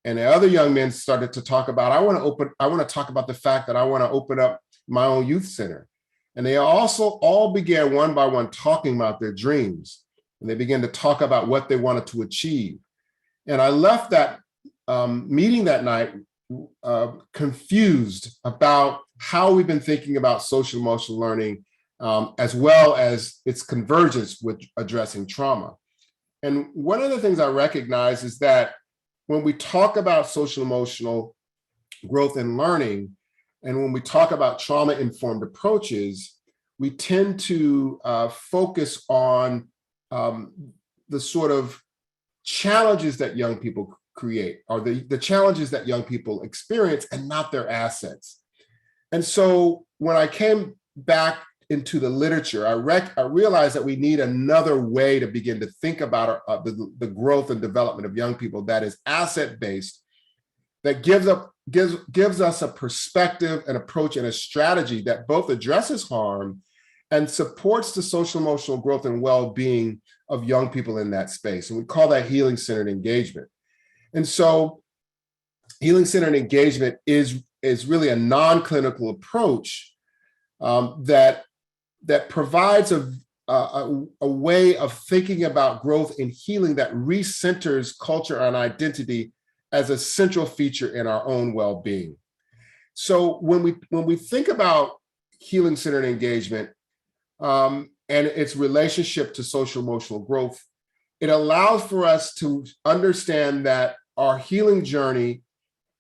And the other young men started to talk about, I want to talk about the fact that I want to open up my own youth center. And they also all began one by one talking about their dreams. And they began to talk about what they wanted to achieve. And I left that meeting that night confused about how we've been thinking about social emotional learning, as well as its convergence with addressing trauma. And one of the things I recognize is that when we talk about social emotional growth and learning, and when we talk about trauma-informed approaches, we tend to focus on the sort of challenges that young people create, or the challenges that young people experience, and not their assets. And so when I came back into the literature, I realized that we need another way to begin to think about the growth and development of young people that is asset-based, that gives us a perspective, an approach, and a strategy that both addresses harm and supports the social emotional growth and well-being of young people in that space. And we call that healing-centered engagement. And so healing-centered engagement is really a non-clinical approach that provides a way of thinking about growth and healing that recenters culture and identity as a central feature in our own well-being. So when we think about healing-centered engagement and its relationship to social emotional growth, it allows for us to understand that our healing journey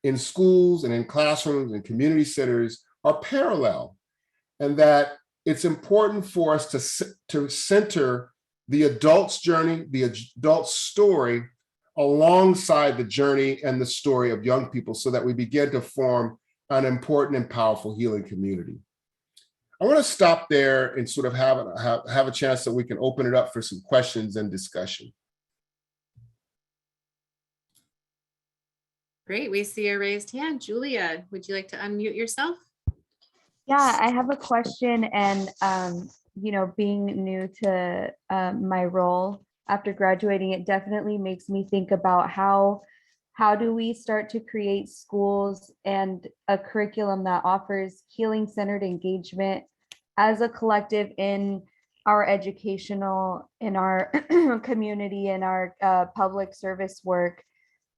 in schools and in classrooms and community centers are parallel, and that it's important for us to center the adult's journey, the adult story, alongside the journey and the story of young people, so that we begin to form an important and powerful healing community. I want to stop there and sort of have a chance so we can open it up for some questions and discussion. Great, we see a raised hand. Julia, would you like to unmute yourself? Yeah, I have a question, and being new to my role after graduating, it definitely makes me think about how do we start to create schools and a curriculum that offers healing-centered engagement as a collective in our educational, in our community, in our public service work,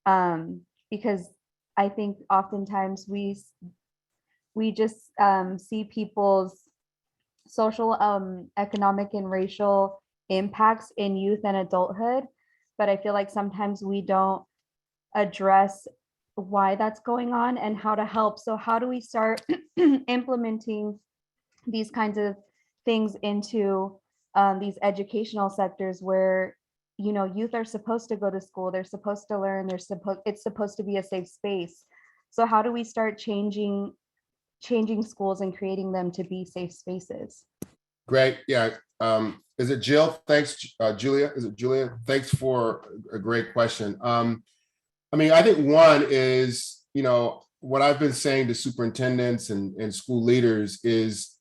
because I think oftentimes we just see people's social, economic, and racial impacts in youth and adulthood, but I feel like sometimes we don't address why that's going on and how to help. So how do we start implementing these kinds of things into these educational sectors where youth are supposed to go to school, they're supposed to learn, it's supposed to be a safe space. So how do we start changing schools and creating them to be safe spaces? Great. Yeah. Is it Jill? Thanks, Julia. Is it Julia? Thanks for a great question. I think one is, what I've been saying to superintendents and school leaders is,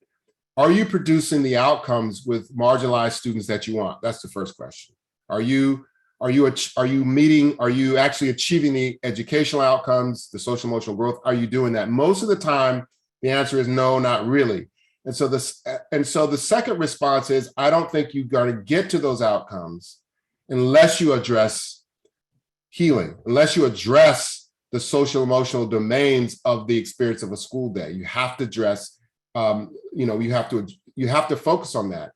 are you producing the outcomes with marginalized students that you want? That's the first question. Are you actually achieving the educational outcomes, the social emotional growth? Are you doing that? Most of the time, the answer is no, not really. And so the second response is, I don't think you're going to get to those outcomes unless you address healing, unless you address the social emotional domains of the experience of a school day. You have to address you have to focus on that.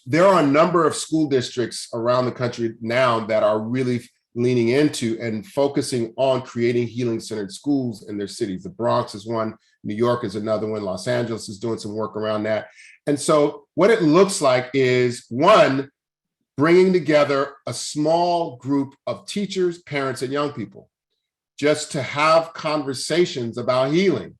There are a number of school districts around the country now that are really leaning into and focusing on creating healing-centered schools in their cities. The Bronx is one, New York is another one, Los Angeles is doing some work around that. And so what it looks like is, one, bringing together a small group of teachers, parents, and young people just to have conversations about healing,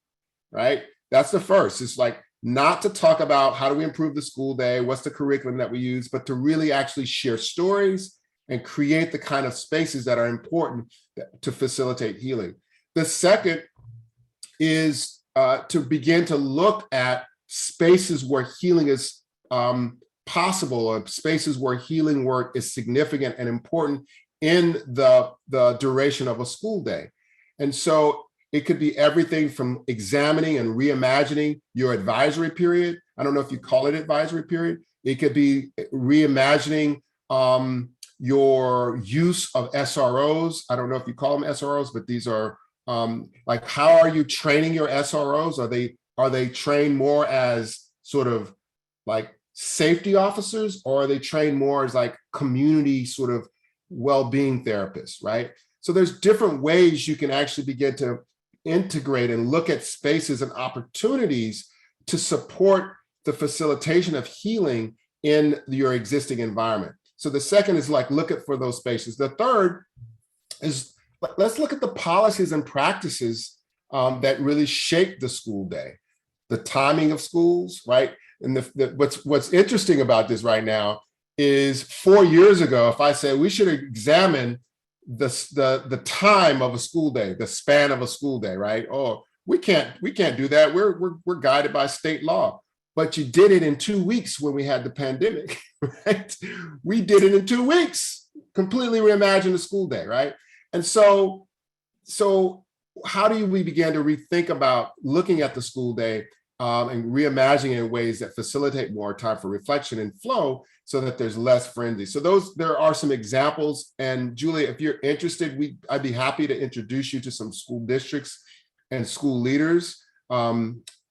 right? That's the first. It's like not to talk about how do we improve the school day, what's the curriculum that we use, but to really actually share stories and create the kind of spaces that are important to facilitate healing. The second is to begin to look at spaces where healing is possible, or spaces where healing work is significant and important in the duration of a school day. And so it could be everything from examining and reimagining your advisory period. I don't know if you call it advisory period. It could be reimagining your use of SROs. I don't know if you call them SROs, but these are like, how are you training your SROs? Are they trained more as sort of like safety officers, or are they trained more as like community sort of well-being therapists, right? So there's different ways you can actually begin to integrate and look at spaces and opportunities to support the facilitation of healing in your existing environment. So the second is like, look at for those spaces. The third is, let's look at the policies and practices that really shape the school day, the timing of schools, right? And what's interesting about this right now is 4 years ago, if I said we should examine the time of a school day, the span of a school day, right? Oh, we can't do that. We're guided by state law. But you did it in 2 weeks when we had the pandemic, right? We did it in 2 weeks, completely reimagine the school day, right? And so how do we begin to rethink about looking at the school day and reimagining it in ways that facilitate more time for reflection and flow so that there's less frenzy? So there are some examples. And Julia, if you're interested, I'd be happy to introduce you to some school districts and school leaders.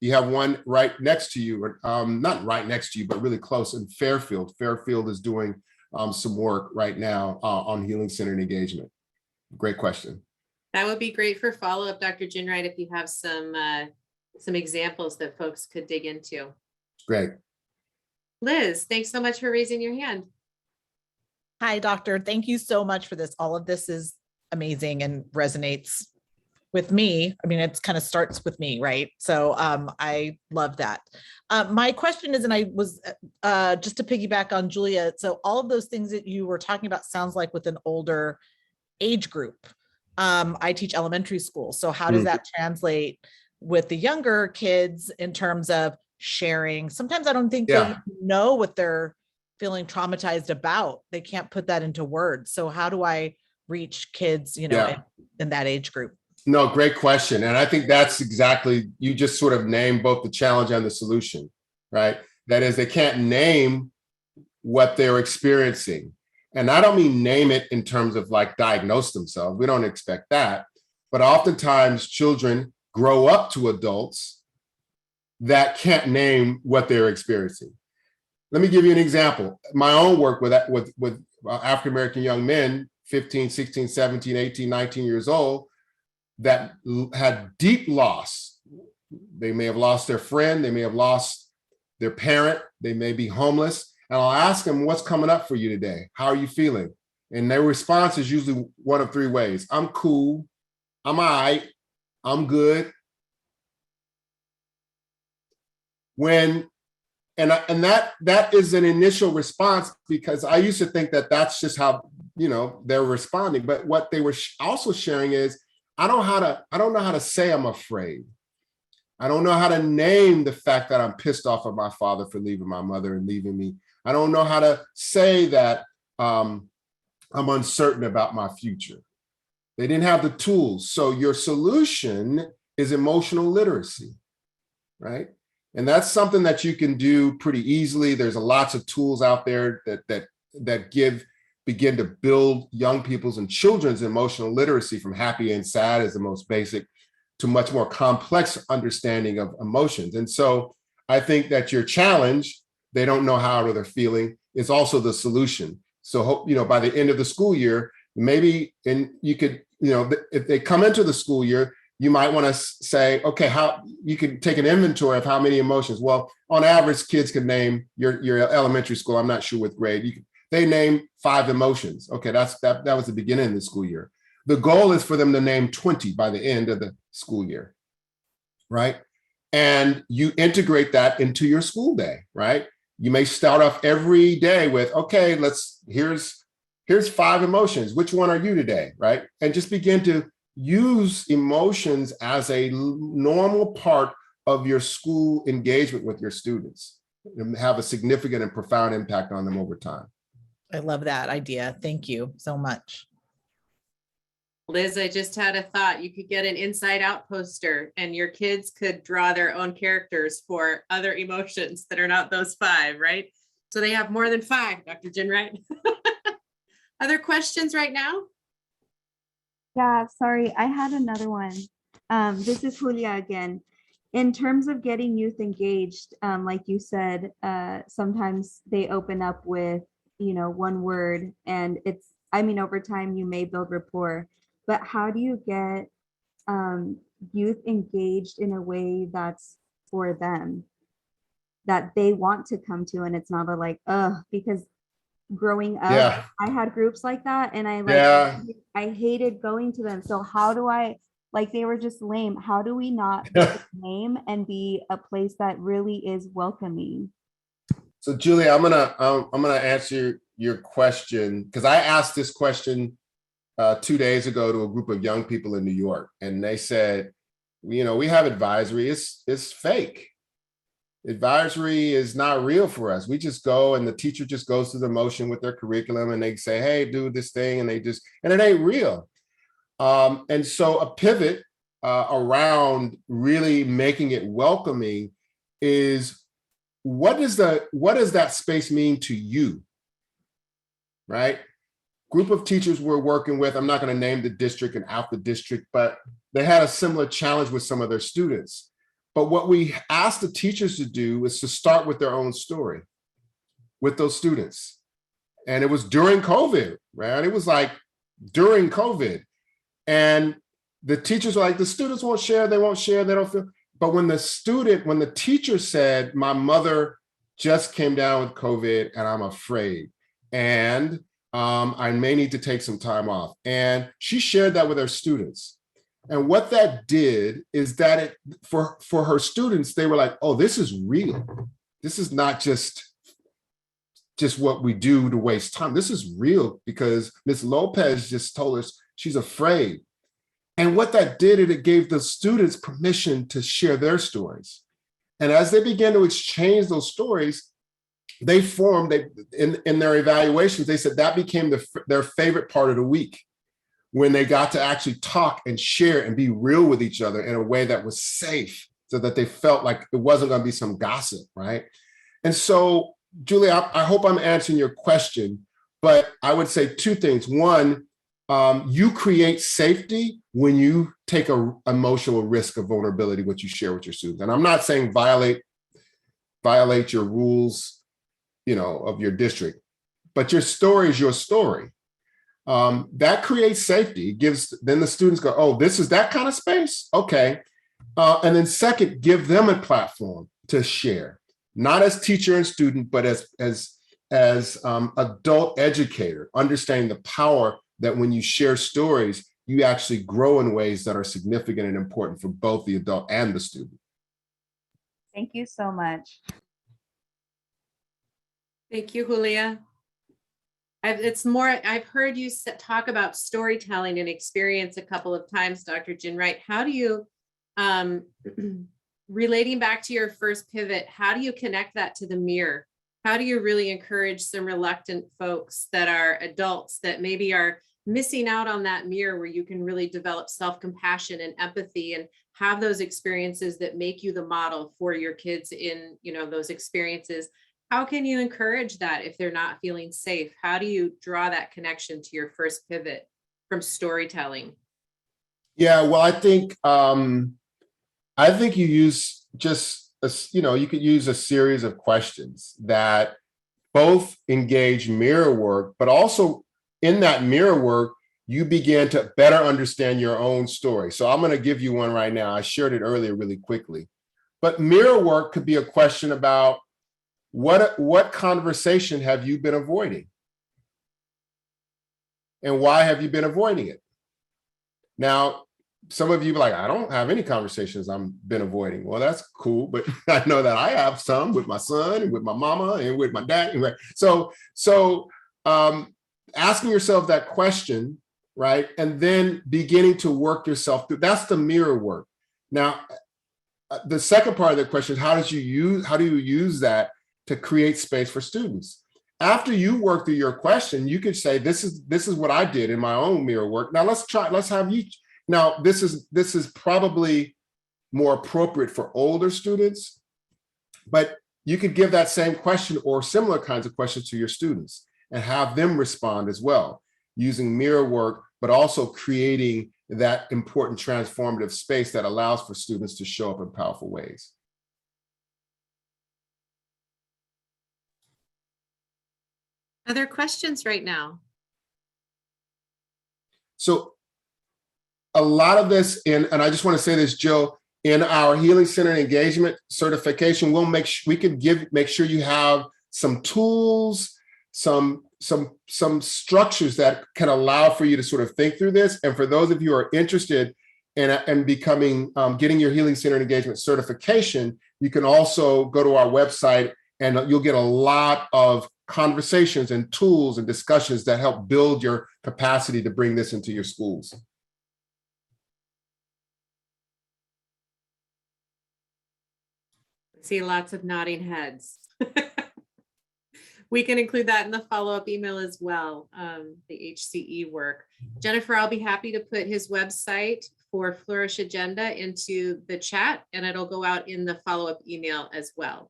You have one right next to you, or not right next to you, but really close in Fairfield. Fairfield is doing some work right now on healing-centered engagement. Great question. That would be great for follow-up, Dr. Ginwright, if you have some examples that folks could dig into. Great. Liz, thanks so much for raising your hand. Hi, doctor. Thank you so much for this. All of this is amazing and resonates with me. I mean, it kind of starts with me, right? So I love that. My question is, and I was just to piggyback on Julia. So all of those things that you were talking about sounds like with an older age group. I teach elementary school. So how does that translate with the younger kids in terms of sharing? Sometimes I don't think they know what they're feeling traumatized about. They can't put that into words. So how do I reach kids, in that age group? No, great question. And I think that's exactly, you just sort of named both the challenge and the solution, right? That is, they can't name what they're experiencing. And I don't mean name it in terms of like diagnose themselves. We don't expect that. But oftentimes children grow up to adults that can't name what they're experiencing. Let me give you an example. My own work with African-American young men, 15, 16, 17, 18, 19 years old, that had deep loss. They may have lost their friend, they may have lost their parent, they may be homeless. And I'll ask them, what's coming up for you today? How are you feeling? And their response is usually one of three ways. I'm cool, I'm all right, I'm good. That is an initial response, because I used to think that that's just how, they're responding. But what they were also sharing is, I don't know how to say I'm afraid. I don't know how to name the fact that I'm pissed off at my father for leaving my mother and leaving me. I don't know how to say that I'm uncertain about my future. They didn't have the tools. So your solution is emotional literacy, right? And that's something that you can do pretty easily. There's lots of tools out there that begin to build young people's and children's emotional literacy, from happy and sad as the most basic to much more complex understanding of emotions. And so I think that your challenge, they don't know how they're feeling, is also the solution. So hope, by the end of the school year, maybe, and you could, if they come into the school year, you might want to say, okay, how you can take an inventory of how many emotions. Well, on average, kids can name your elementary school. I'm not sure what grade. They name 5 emotions. Okay, that was the beginning of the school year. The goal is for them to name 20 by the end of the school year, right? And you integrate that into your school day, right? You may start off every day with, okay, here's 5 emotions. Which one are you today, right? And just begin to use emotions as a normal part of your school engagement with your students and have a significant and profound impact on them over time. I love that idea. Thank you so much. Liz, I just had a thought. You could get an inside out poster and your kids could draw their own characters for other emotions that are not those 5, right? So they have more than 5, Dr. Ginwright. Other questions right now? Yeah, sorry, I had another one. This is Julia again. In terms of getting youth engaged, like you said, sometimes they open up with, one word, and over time you may build rapport, but how do you get youth engaged in a way that's for them, that they want to come to, and it's not because growing up, Yeah. I had groups like that, and I hated going to them. So how do I, they were just lame. How do we not be lame and be a place that really is welcoming? So Julie, I'm gonna answer your question, because I asked this question 2 days ago to a group of young people in New York, and they said, we have advisory. It's fake. Advisory is not real for us. We just go and the teacher just goes through the motion with their curriculum and they say, hey, do this thing, and it ain't real. And so a pivot around really making it welcoming is, what does that space mean to you, right? Group of teachers we're working with, I'm not going to name the district and out the district, but they had a similar challenge with some of their students. But what we asked the teachers to do is to start with their own story with those students. And it was during COVID, right? It was during COVID. And the teachers were like, the students won't share, they won't share, they don't feel. But when the teacher said, my mother just came down with COVID and I'm afraid, and I may need to take some time off. And she shared that with her students. And what that did is that for her students, they were like, oh, this is real. This is not just what we do to waste time. This is real, because Ms. Lopez just told us she's afraid. And what that did, it gave the students permission to share their stories. And as they began to exchange those stories, they formed, in their evaluations, they said that became their favorite part of the week, when they got to actually talk and share and be real with each other in a way that was safe, so that they felt like it wasn't going to be some gossip, right? And so, Julia, I hope I'm answering your question, but I would say 2 things. One, you create safety when you take an emotional risk of vulnerability, what you share with your students. And I'm not saying violate your rules, of your district, but your story is your story. That creates safety. It gives, then the students go, oh, this is that kind of space? Okay. And then second, give them a platform to share, not as teacher and student, but as adult educator, understanding the power that when you share stories, you actually grow in ways that are significant and important for both the adult and the student. Thank you so much. Thank you, Julia. I've heard you talk about storytelling and experience a couple of times, Dr. Ginwright. How do you, relating back to your first pivot, how do you connect that to the mirror? How do you really encourage some reluctant folks that are adults that maybe are missing out on that mirror where you can really develop self-compassion and empathy and have those experiences that make you the model for your kids in, those experiences? How can you encourage that if they're not feeling safe? How do you draw that connection to your first pivot from storytelling? Yeah, well, I think you use just you could use a series of questions that both engage mirror work, but also in that mirror work, you begin to better understand your own story. So I'm going to give you one right now. I shared it earlier really quickly. But mirror work could be a question about what conversation have you been avoiding? And why have you been avoiding it? Now, some of you be like, I don't have any conversations I've been avoiding. Well, that's cool, but I know that I have some with my son and with my mama and with my dad. So asking yourself that question, right? And then beginning to work yourself through, that's the mirror work. Now, the second part of the question is how do you use that to create space for students? After you work through your question, you could say, this is what I did in my own mirror work. Now let's have you. Now, this is probably more appropriate for older students, but you could give that same question or similar kinds of questions to your students and have them respond as well, using mirror work, but also creating that important transformative space that allows for students to show up in powerful ways. Other questions right now? So a lot of this and I just want to say this, Jill, in our Healing Center Engagement certification, we'll make sure you have some tools, some structures that can allow for you to sort of think through this. And for those of you who are interested in becoming, getting your Healing Center Engagement certification, you can also go to our website and you'll get a lot of conversations and tools and discussions that help build your capacity to bring this into your schools. See lots of nodding heads. We can include that in the follow-up email as well, the HCE work. Jennifer, I'll be happy to put his website for Flourish Agenda into the chat, and it'll go out in the follow-up email as well.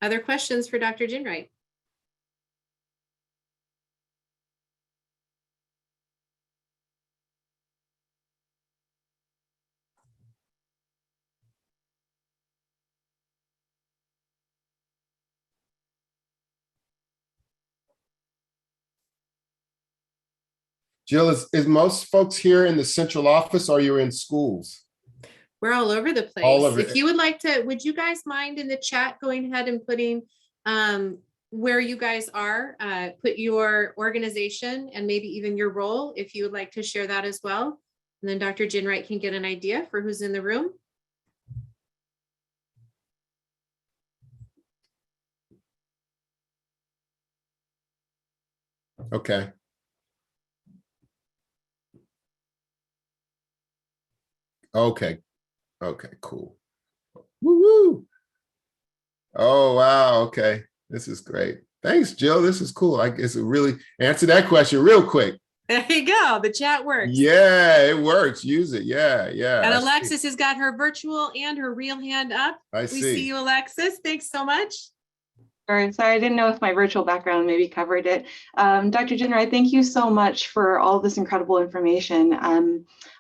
Other questions for Dr. Ginwright? Jill, is most folks here in the central office or you're in schools? We're all over the place. All over. If you would like to, would you guys mind in the chat going ahead and putting where you guys are, put your organization and maybe even your role, if you would like to share that as well. And then Dr. Ginwright can get an idea for who's in the room. Okay. Okay. Okay, cool. Woo-woo. Oh, wow. Okay. This is great. Thanks, Jill. This is cool. I guess it really answered that question real quick. There you go. The chat works. Yeah, it works. Use it. Yeah, yeah. And Alexis has got her virtual and her real hand up. I We see. see you, Alexis. Thanks so much. Sorry, I didn't know if my virtual background maybe covered it. Dr. Ginwright, thank you so much for all this incredible information.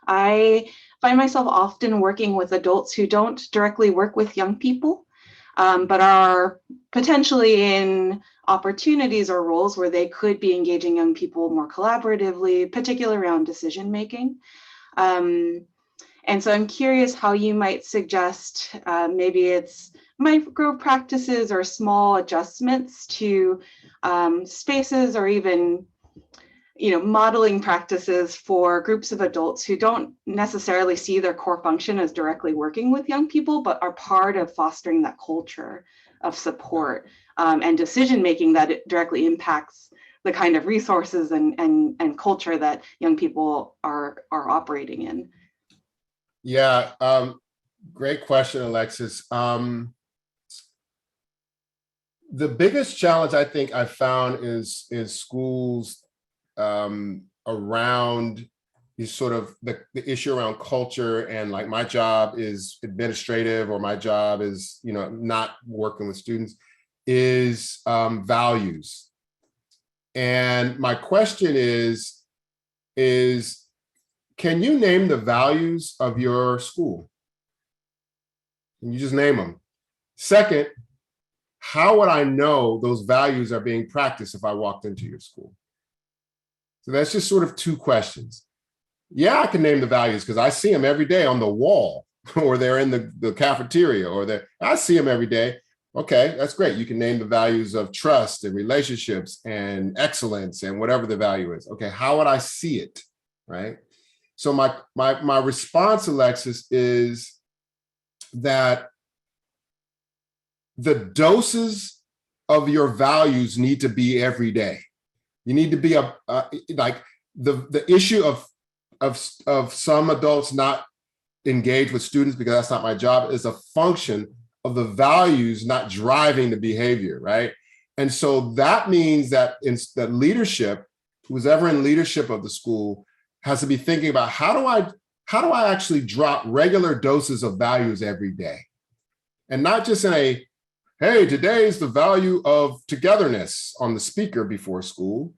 I find myself often working with adults who don't directly work with young people, but are potentially in opportunities or roles where they could be engaging young people more collaboratively, particularly around decision making. And so I'm curious how you might suggest maybe it's micro practices or small adjustments to spaces or even modeling practices for groups of adults who don't necessarily see their core function as directly working with young people, but are part of fostering that culture of support and decision making that it directly impacts the kind of resources and culture that young people are operating in. Yeah, great question, Alexis. The biggest challenge I think I found is schools around is sort of the issue around culture, and like my job is administrative or my job is not working with students, is values. And my question is, is, can you name the values of your school? Can you just name them? Second, how would I know those values are being practiced if I walked into your school? So that's just sort of two questions. Yeah, I can name the values because I see them every day on the wall, or they're in the cafeteria, or I see them every day. Okay, that's great. You can name the values of trust and relationships and excellence and whatever the value is. Okay, how would I see it, right? So my response, Alexis, is that the doses of your values need to be every day. You need to be like the issue of some adults not engage with students because that's not my job is a function of the values not driving the behavior, right? And so that means that that leadership, who's ever in leadership of the school, has to be thinking about how do I actually drop regular doses of values every day, and not just in a hey, today's the value of togetherness on the speaker before school,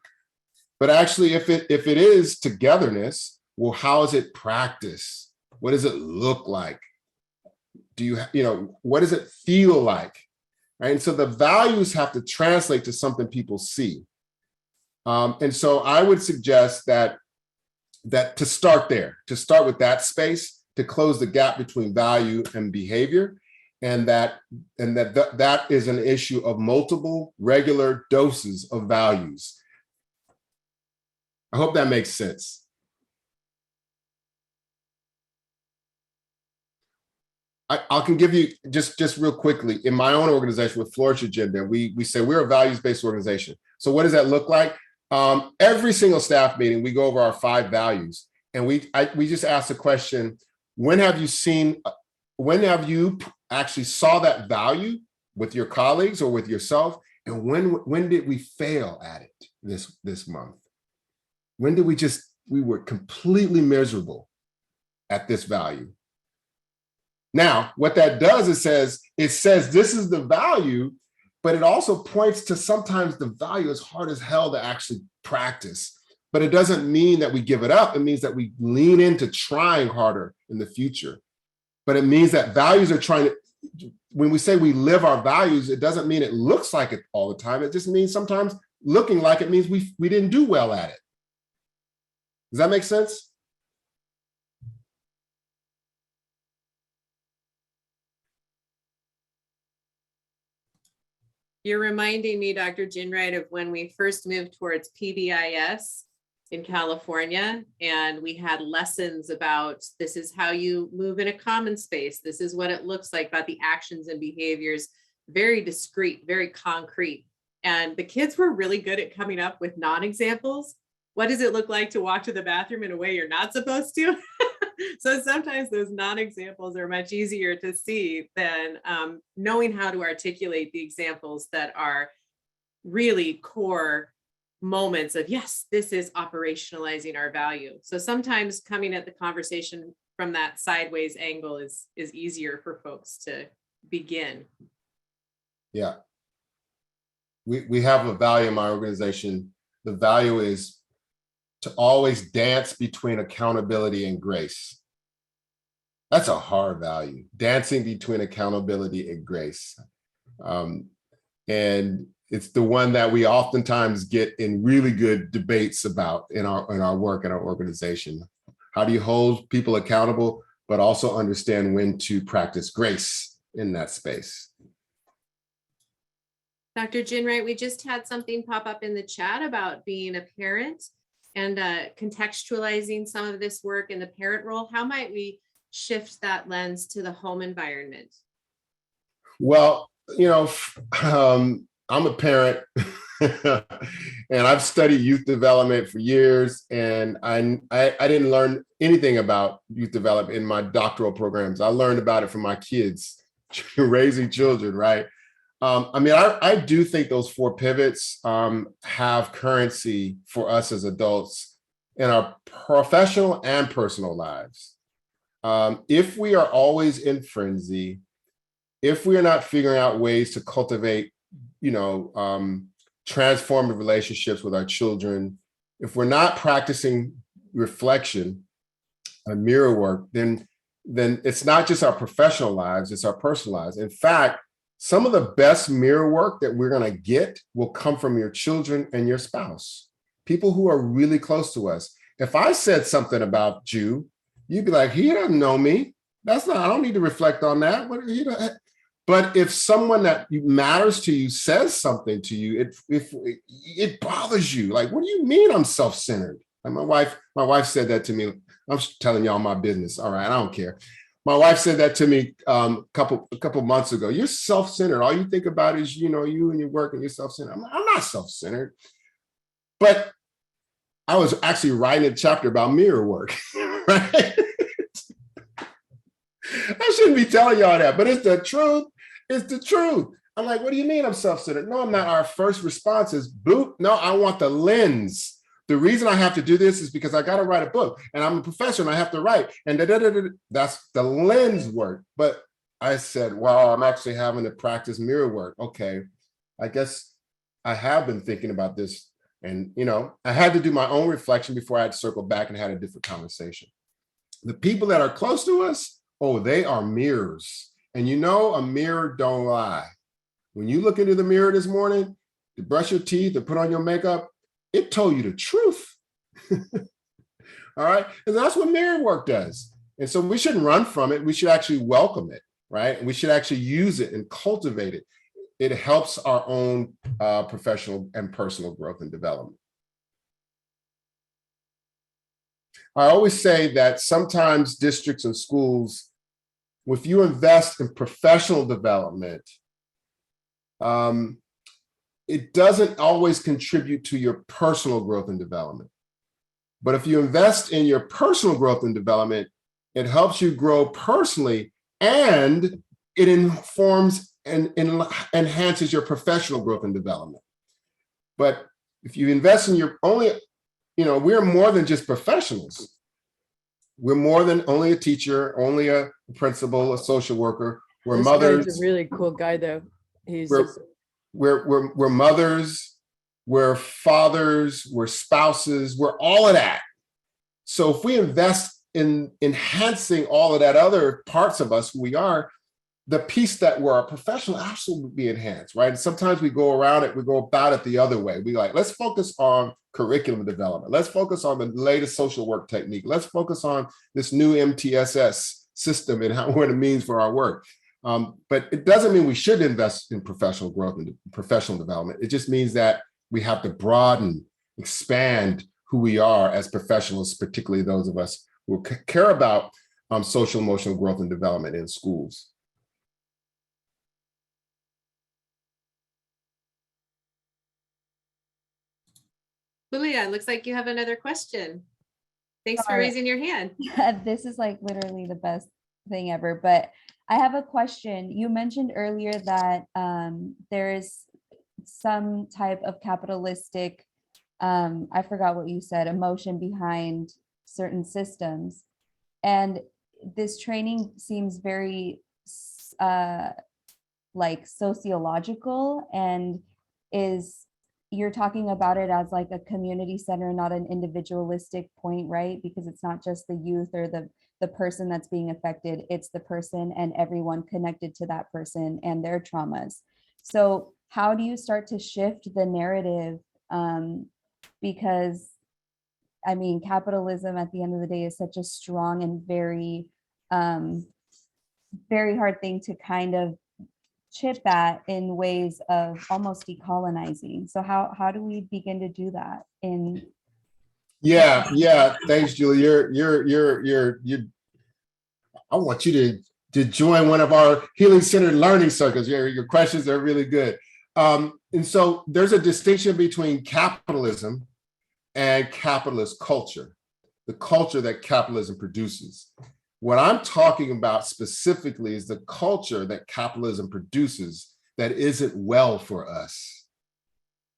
but actually if it is togetherness, well, how is it practiced? What does it look like? What does it feel like? Right? And so the values have to translate to something people see. And so I would suggest that to start with that space, to close the gap between value and behavior, and that is an issue of multiple regular doses of values. I hope that makes sense. I can give you just real quickly, in my own organization with Flourish Agenda, we say we're a values-based organization. So what does that look like? Every single staff meeting, we go over our 5 values, and we just ask the question, when have you actually saw that value with your colleagues or with yourself? And when did we fail at it this month? When did we were completely miserable at this value? Now, what that does, it says this is the value, but it also points to sometimes the value is hard as hell to actually practice. But it doesn't mean that we give it up. It means that we lean into trying harder in the future. But it means that values are when we say we live our values, it doesn't mean it looks like it all the time. It just means sometimes looking like it means we didn't do well at it. Does that make sense? You're reminding me, Dr. Ginwright, of when we first moved towards PBIS in California, and we had lessons about this is how you move in a common space. This is what it looks like, about the actions and behaviors, very discrete, very concrete. And the kids were really good at coming up with non-examples. What does it look like to walk to the bathroom in a way you're not supposed to? So sometimes those non-examples are much easier to see than knowing how to articulate the examples that are really core moments of, yes, this is operationalizing our value. So sometimes coming at the conversation from that sideways angle is easier for folks to begin. Yeah. We have a value in my organization. The value is to always dance between accountability and grace. That's a hard value, dancing between accountability and grace. And it's the one that we oftentimes get in really good debates about in our work in our organization. How do you hold people accountable, but also understand when to practice grace in that space? Dr. Ginwright, we just had something pop up in the chat about being a parent and contextualizing some of this work in the parent role. How might we shift that lens to the home environment? Well, I'm a parent and I've studied youth development for years, and I didn't learn anything about youth development in my doctoral programs. I learned about it from my kids, raising children, right? I do think those 4 pivots have currency for us as adults in our professional and personal lives. If we are always in frenzy, if we are not figuring out ways to cultivate, transformative relationships with our children, if we're not practicing reflection, a mirror work, then it's not just our professional lives, it's our personal lives. In fact, some of the best mirror work that we're going to get will come from your children and your spouse, people who are really close to us. If I said something about you, you'd be like, he doesn't know me. That's not, I don't need to reflect on that. But if someone that matters to you says something to you, it bothers you. Like, what do you mean I'm self-centered? Like my wife said that to me. I'm telling y'all my business. All right, I don't care. My wife said that to me a couple months ago. You're self-centered. All you think about is, you and your work, and you're self-centered. I'm not self-centered. But I was actually writing a chapter about mirror work, right? I shouldn't be telling y'all that, but it's the truth. It's the truth. I'm like, what do you mean I'm self-centered? No, I'm not. Our first response is, boop. No, I want the lens. The reason I have to do this is because I got to write a book, and I'm a professor and I have to write, and that's the lens work. But I said, well, I'm actually having to practice mirror work. Okay, I guess I have been thinking about this, and I had to do my own reflection before I had to circle back and had a different conversation. The people that are close to us, oh, they are mirrors, and a mirror don't lie. When you look into the mirror this morning to brush your teeth or put on your makeup, it told you the truth. All right. And that's what mirror work does. And so we shouldn't run from it. We should actually welcome it, right? And we should actually use it and cultivate it. It helps our own professional and personal growth and development. I always say that sometimes districts and schools, if you invest in professional development, it doesn't always contribute to your personal growth and development. But if you invest in your personal growth and development, it helps you grow personally, and it informs and enhances your professional growth and development. But if you invest in your only, we're more than just professionals. We're more than only a teacher, only a principal, a social worker. We're This mothers. guy's a really cool guy, though. He's We're mothers, we're fathers, we're spouses, we're all of that. So if we invest in enhancing all of that other parts of us, who we are, the piece that we're a professional also will be enhanced, right? And sometimes we go about it the other way. We let's focus on curriculum development. Let's focus on the latest social work technique. Let's focus on this new MTSS system and what it means for our work. But it doesn't mean we should invest in professional growth and professional development. It just means that we have to broaden, expand who we are as professionals, particularly those of us who care about social emotional growth and development in schools. Julia, it looks like you have another question. Thanks for Sorry. raising your hand. This is like literally the best thing ever, but I have a question. You mentioned earlier that there is some type of capitalistic, I forgot what you said, emotion behind certain systems. And this training seems very like sociological, and you're talking about it as like a community center, not an individualistic point, right? Because it's not just the youth or the person that's being affected, it's the person and everyone connected to that person and their traumas. So how do you start to shift the narrative? Because I mean, capitalism at the end of the day is such a strong and very, very hard thing to kind of chip at in ways of almost decolonizing. So how do we begin to do that in? Yeah. Thanks, Julie. You're I want you to join one of our healing centered learning circles. Your questions are really good. And so there's a distinction between capitalism and capitalist culture, the culture that capitalism produces. What I'm talking about specifically is the culture that capitalism produces that isn't well for us,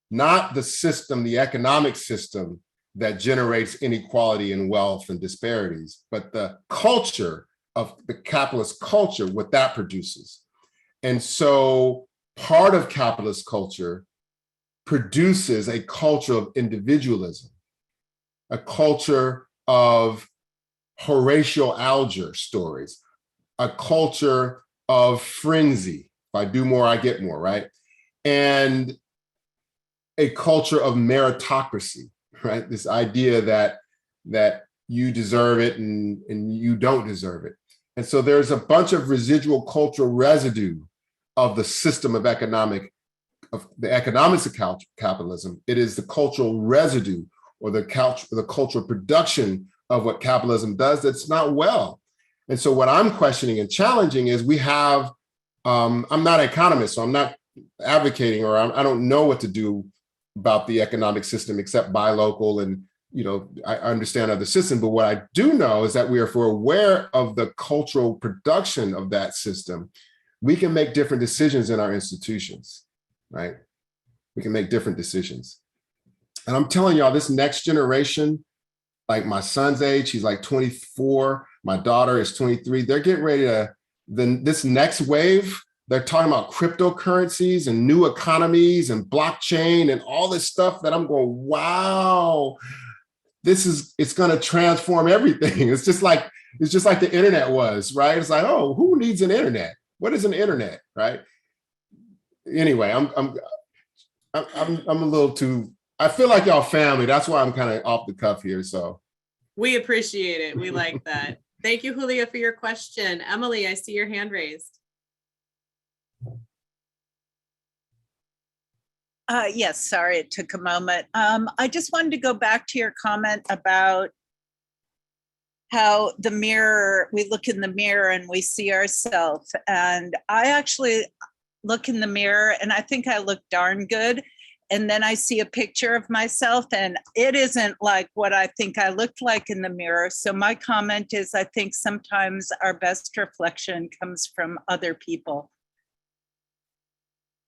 not the system, the economic system that generates inequality and wealth and disparities, but the culture of the capitalist culture, what that produces. And so part of capitalist culture produces a culture of individualism, a culture of Horatio Alger stories, a culture of frenzy. If I do more, I get more, right? And a culture of meritocracy, right? This idea that you deserve it and you don't deserve it. And so there's a bunch of residual cultural residue of the system of the economics of capitalism. It is the cultural residue or the cultural production of what capitalism does that's not well. And so what I'm questioning and challenging is we have, I'm not an economist, so I'm not advocating, or I don't know what to do about the economic system except buy local and, I understand other systems, but what I do know is that if we're aware of the cultural production of that system, we can make different decisions in our institutions, right? We can make different decisions. And I'm telling y'all, this next generation, like my son's age, he's like 24, my daughter is 23, they're getting ready to, this next wave, they're talking about cryptocurrencies and new economies and blockchain and all this stuff that I'm going, wow, it's going to transform everything. It's just like the internet was, right? It's like, oh, who needs an internet? What is an internet, right? Anyway, I'm a little too, I feel like y'all family. That's why I'm kind of off the cuff here. So We appreciate it. We like that. Thank you, Julia, for your question. Emily, I see your hand raised. Yes, sorry, it took a moment. I just wanted to go back to your comment about how we look in the mirror and we see ourselves. And I actually look in the mirror and I think I look darn good. And then I see a picture of myself and it isn't like what I think I looked like in the mirror. So my comment is, I think sometimes our best reflection comes from other people.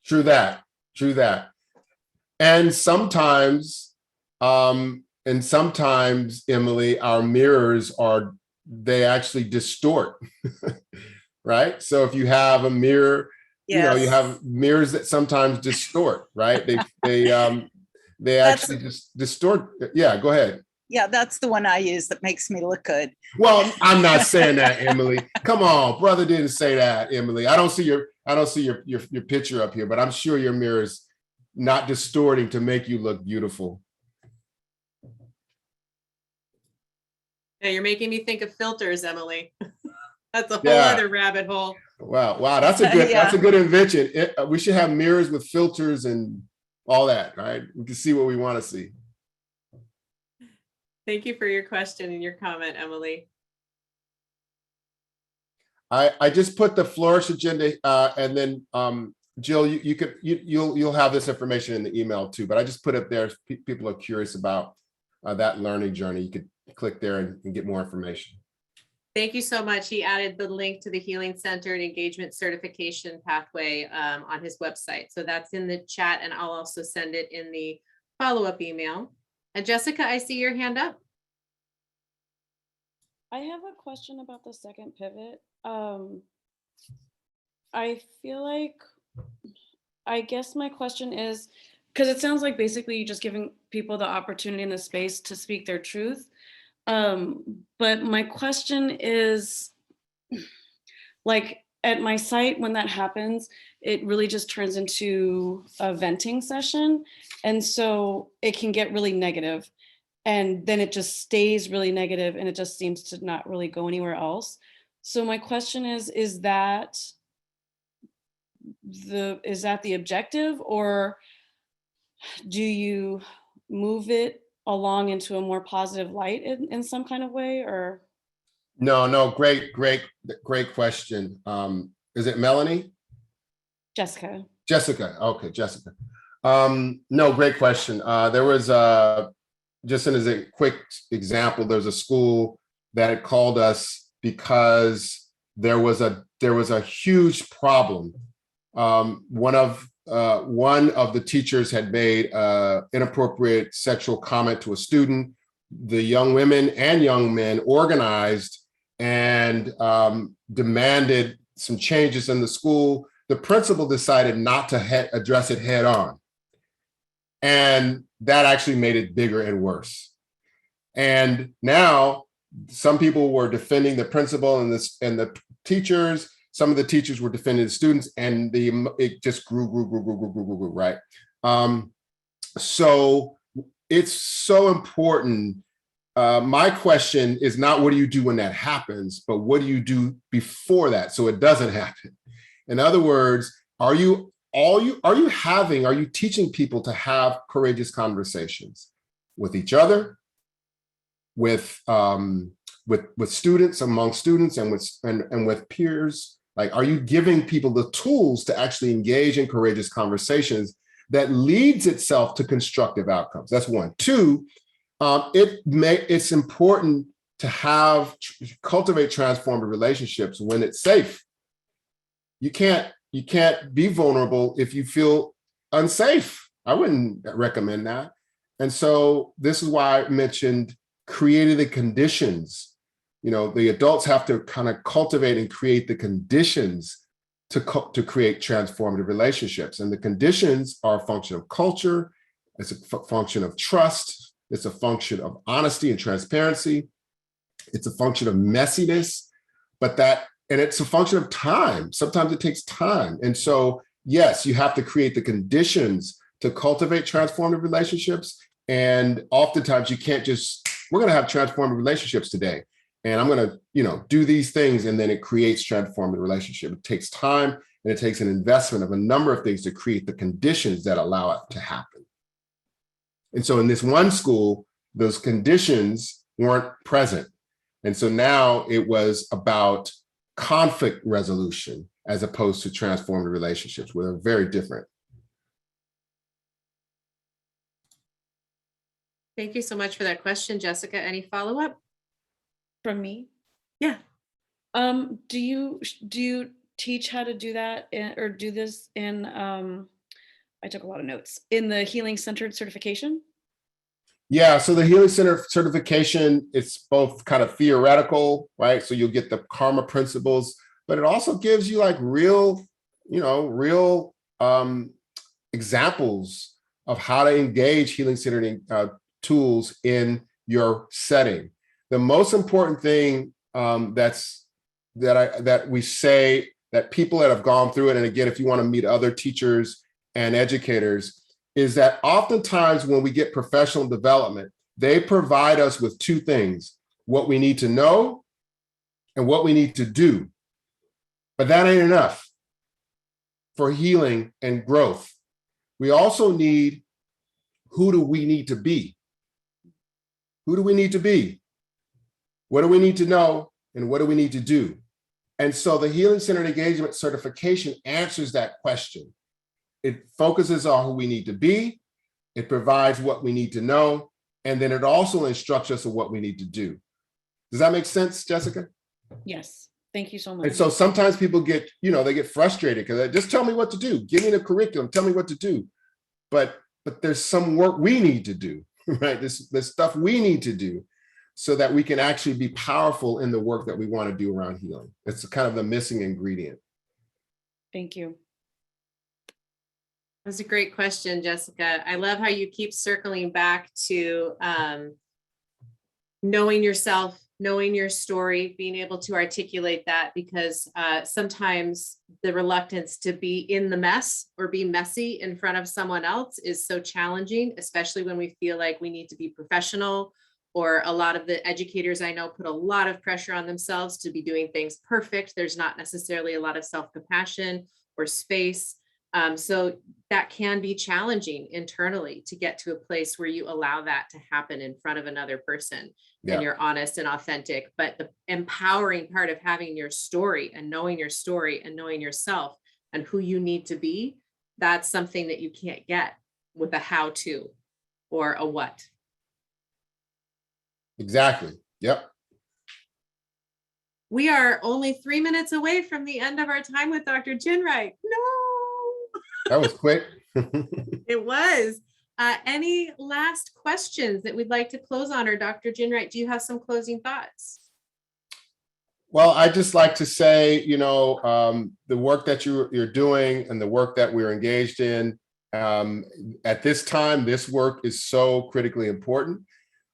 True that. And sometimes, Emily, our mirrors they actually distort, right? So if you have a mirror, Yes. you have mirrors that sometimes distort, right? They actually just distort. Yeah, go ahead. Yeah, that's the one I use that makes me look good. Well, I'm not saying that, Emily. Come on, brother didn't say that, Emily. I don't see your picture up here, but I'm sure your mirror is not distorting to make you look beautiful. Yeah, you're making me think of filters, Emily. That's a whole other rabbit hole. Wow, that's a good that's a good invention. We should have mirrors with filters and all that, right? We can see what we want to see. Thank you for your question and your comment, Emily. I just put the Flourish agenda, and then Jill, you'll have this information in the email too. But I just put it there. If people are curious about that learning journey, you could click there and get more information. Thank you so much. He added the link to the Healing Centered Engagement Certification Pathway on his website. So that's in the chat, and I'll also send it in the follow-up email. And Jessica, I see your hand up. I have a question about the second pivot. I feel like, I guess my question is, because it sounds like basically you're just giving people the opportunity in the space to speak their truth. But my question is, like at my site, when that happens, it really just turns into a venting session. And so it can get really negative. And then it just stays really negative and it just seems to not really go anywhere else. So my question is that the objective, or do you move it along into a more positive light in some kind of way? Or No, great question. Is it Melanie? Jessica. Okay, Jessica. No, great question. There was just as a quick example, there's a school that had called us because there was a huge problem. One of the teachers had made inappropriate sexual comment to a student. The young women and young men organized and demanded some changes in the school. The principal decided not to address it head on. And that actually made it bigger and worse. And now some people were defending the principal and the teachers. Some of the teachers were defending the students, and it just grew, right? So it's so important. My question is not what do you do when that happens, but what do you do before that so it doesn't happen? In other words, are you teaching people to have courageous conversations with each other, with students, among students, and with peers? Like, are you giving people the tools to actually engage in courageous conversations that leads itself to constructive outcomes? That's one. Two, it's important to cultivate transformative relationships when it's safe. You can't be vulnerable if you feel unsafe. I wouldn't recommend that. And so this is why I mentioned creating the conditions. The adults have to kind of cultivate and create the conditions to create transformative relationships. And the conditions are a function of culture. It's a function of trust. It's a function of honesty and transparency. It's a function of messiness, and it's a function of time. Sometimes it takes time. And so, yes, you have to create the conditions to cultivate transformative relationships. And oftentimes you can't we're going to have transformative relationships today. And I'm going to, do these things, and then it creates transformative relationship. It takes time, and it takes an investment of a number of things to create the conditions that allow it to happen. And so in this one school, those conditions weren't present. And so now it was about conflict resolution as opposed to transformative relationships, where they're very different. Thank you so much for that question, Jessica. Any follow-up? From me? Yeah. Do you teach how to do that or do this in, I took a lot of notes, in the Healing Centered certification? Yeah, so the Healing Center certification, it's both kind of theoretical, right? So you'll get the karma principles, but it also gives you like real examples of how to engage healing centered tools in your setting. The most important thing that we say, that people that have gone through it, and again, if you want to meet other teachers and educators, is that oftentimes when we get professional development, they provide us with two things: what we need to know and what we need to do. But that ain't enough for healing and growth. We also need, who do we need to be? Who do we need to be? What do we need to know? And what do we need to do? And so the Healing Centered Engagement certification answers that question. It focuses on who we need to be. It provides what we need to know. And then it also instructs us of what we need to do. Does that make sense, Jessica? Yes. Thank you so much. And so sometimes people get, they get frustrated because just tell me what to do. Give me the curriculum. Tell me what to do. But there's some work we need to do, right? There's stuff we need to do so that we can actually be powerful in the work that we want to do around healing. It's kind of the missing ingredient. Thank you. That's a great question, Jessica. I love how you keep circling back to knowing yourself, knowing your story, being able to articulate that, because sometimes the reluctance to be in the mess or be messy in front of someone else is so challenging, especially when we feel like we need to be professional, or a lot of the educators I know put a lot of pressure on themselves to be doing things perfect. There's not necessarily a lot of self-compassion or space. So that can be challenging internally to get to a place where you allow that to happen in front of another person. Yeah. And you're honest and authentic. But the empowering part of having your story and knowing yourself and who you need to be, that's something that you can't get with a how-to or a what. Exactly. Yep. We are only 3 minutes away from the end of our time with Dr. Ginwright. No. That was quick. It was. Any last questions that we'd like to close on, or Dr. Ginwright, do you have some closing thoughts? Well, I'd just like to say, the work that you're doing and the work that we're engaged in, at this time, this work is so critically important.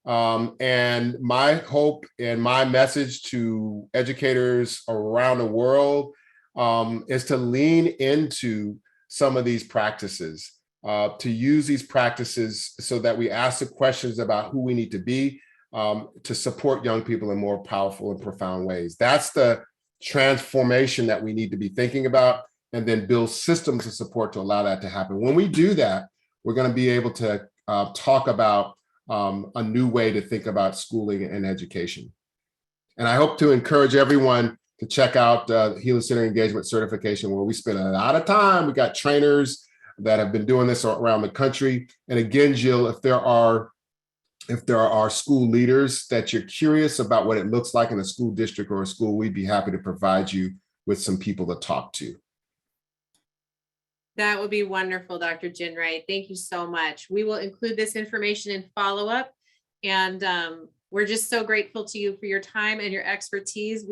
And my hope and my message to educators around the world is to lean into some of these practices, to use these practices so that we ask the questions about who we need to be to support young people in more powerful and profound ways. That's the transformation that we need to be thinking about, and then build systems of support to allow that to happen. When we do that, we're going to be able to talk about a new way to think about schooling and education. And I hope to encourage everyone to check out Healing Center Engagement Certification, where we spend a lot of time. We got trainers that have been doing this around the country. And again, Jill, if there are school leaders that you're curious about what it looks like in a school district or a school, we'd be happy to provide you with some people to talk to. That would be wonderful, Dr. Ginwright. Thank you so much. We will include this information in follow-up. And we're just so grateful to you for your time and your expertise.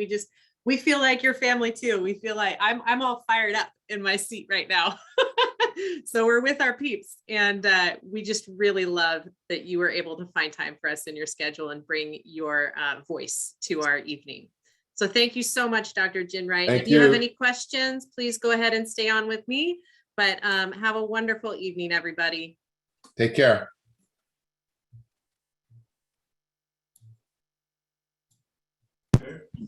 We feel like your family too. We feel like I'm all fired up in my seat right now. So we're with our peeps, and we just really love that you were able to find time for us in your schedule and bring your voice to our evening. So thank you so much, Dr. Ginwright. If you have any questions, please go ahead and stay on with me, but have a wonderful evening, everybody. Take care.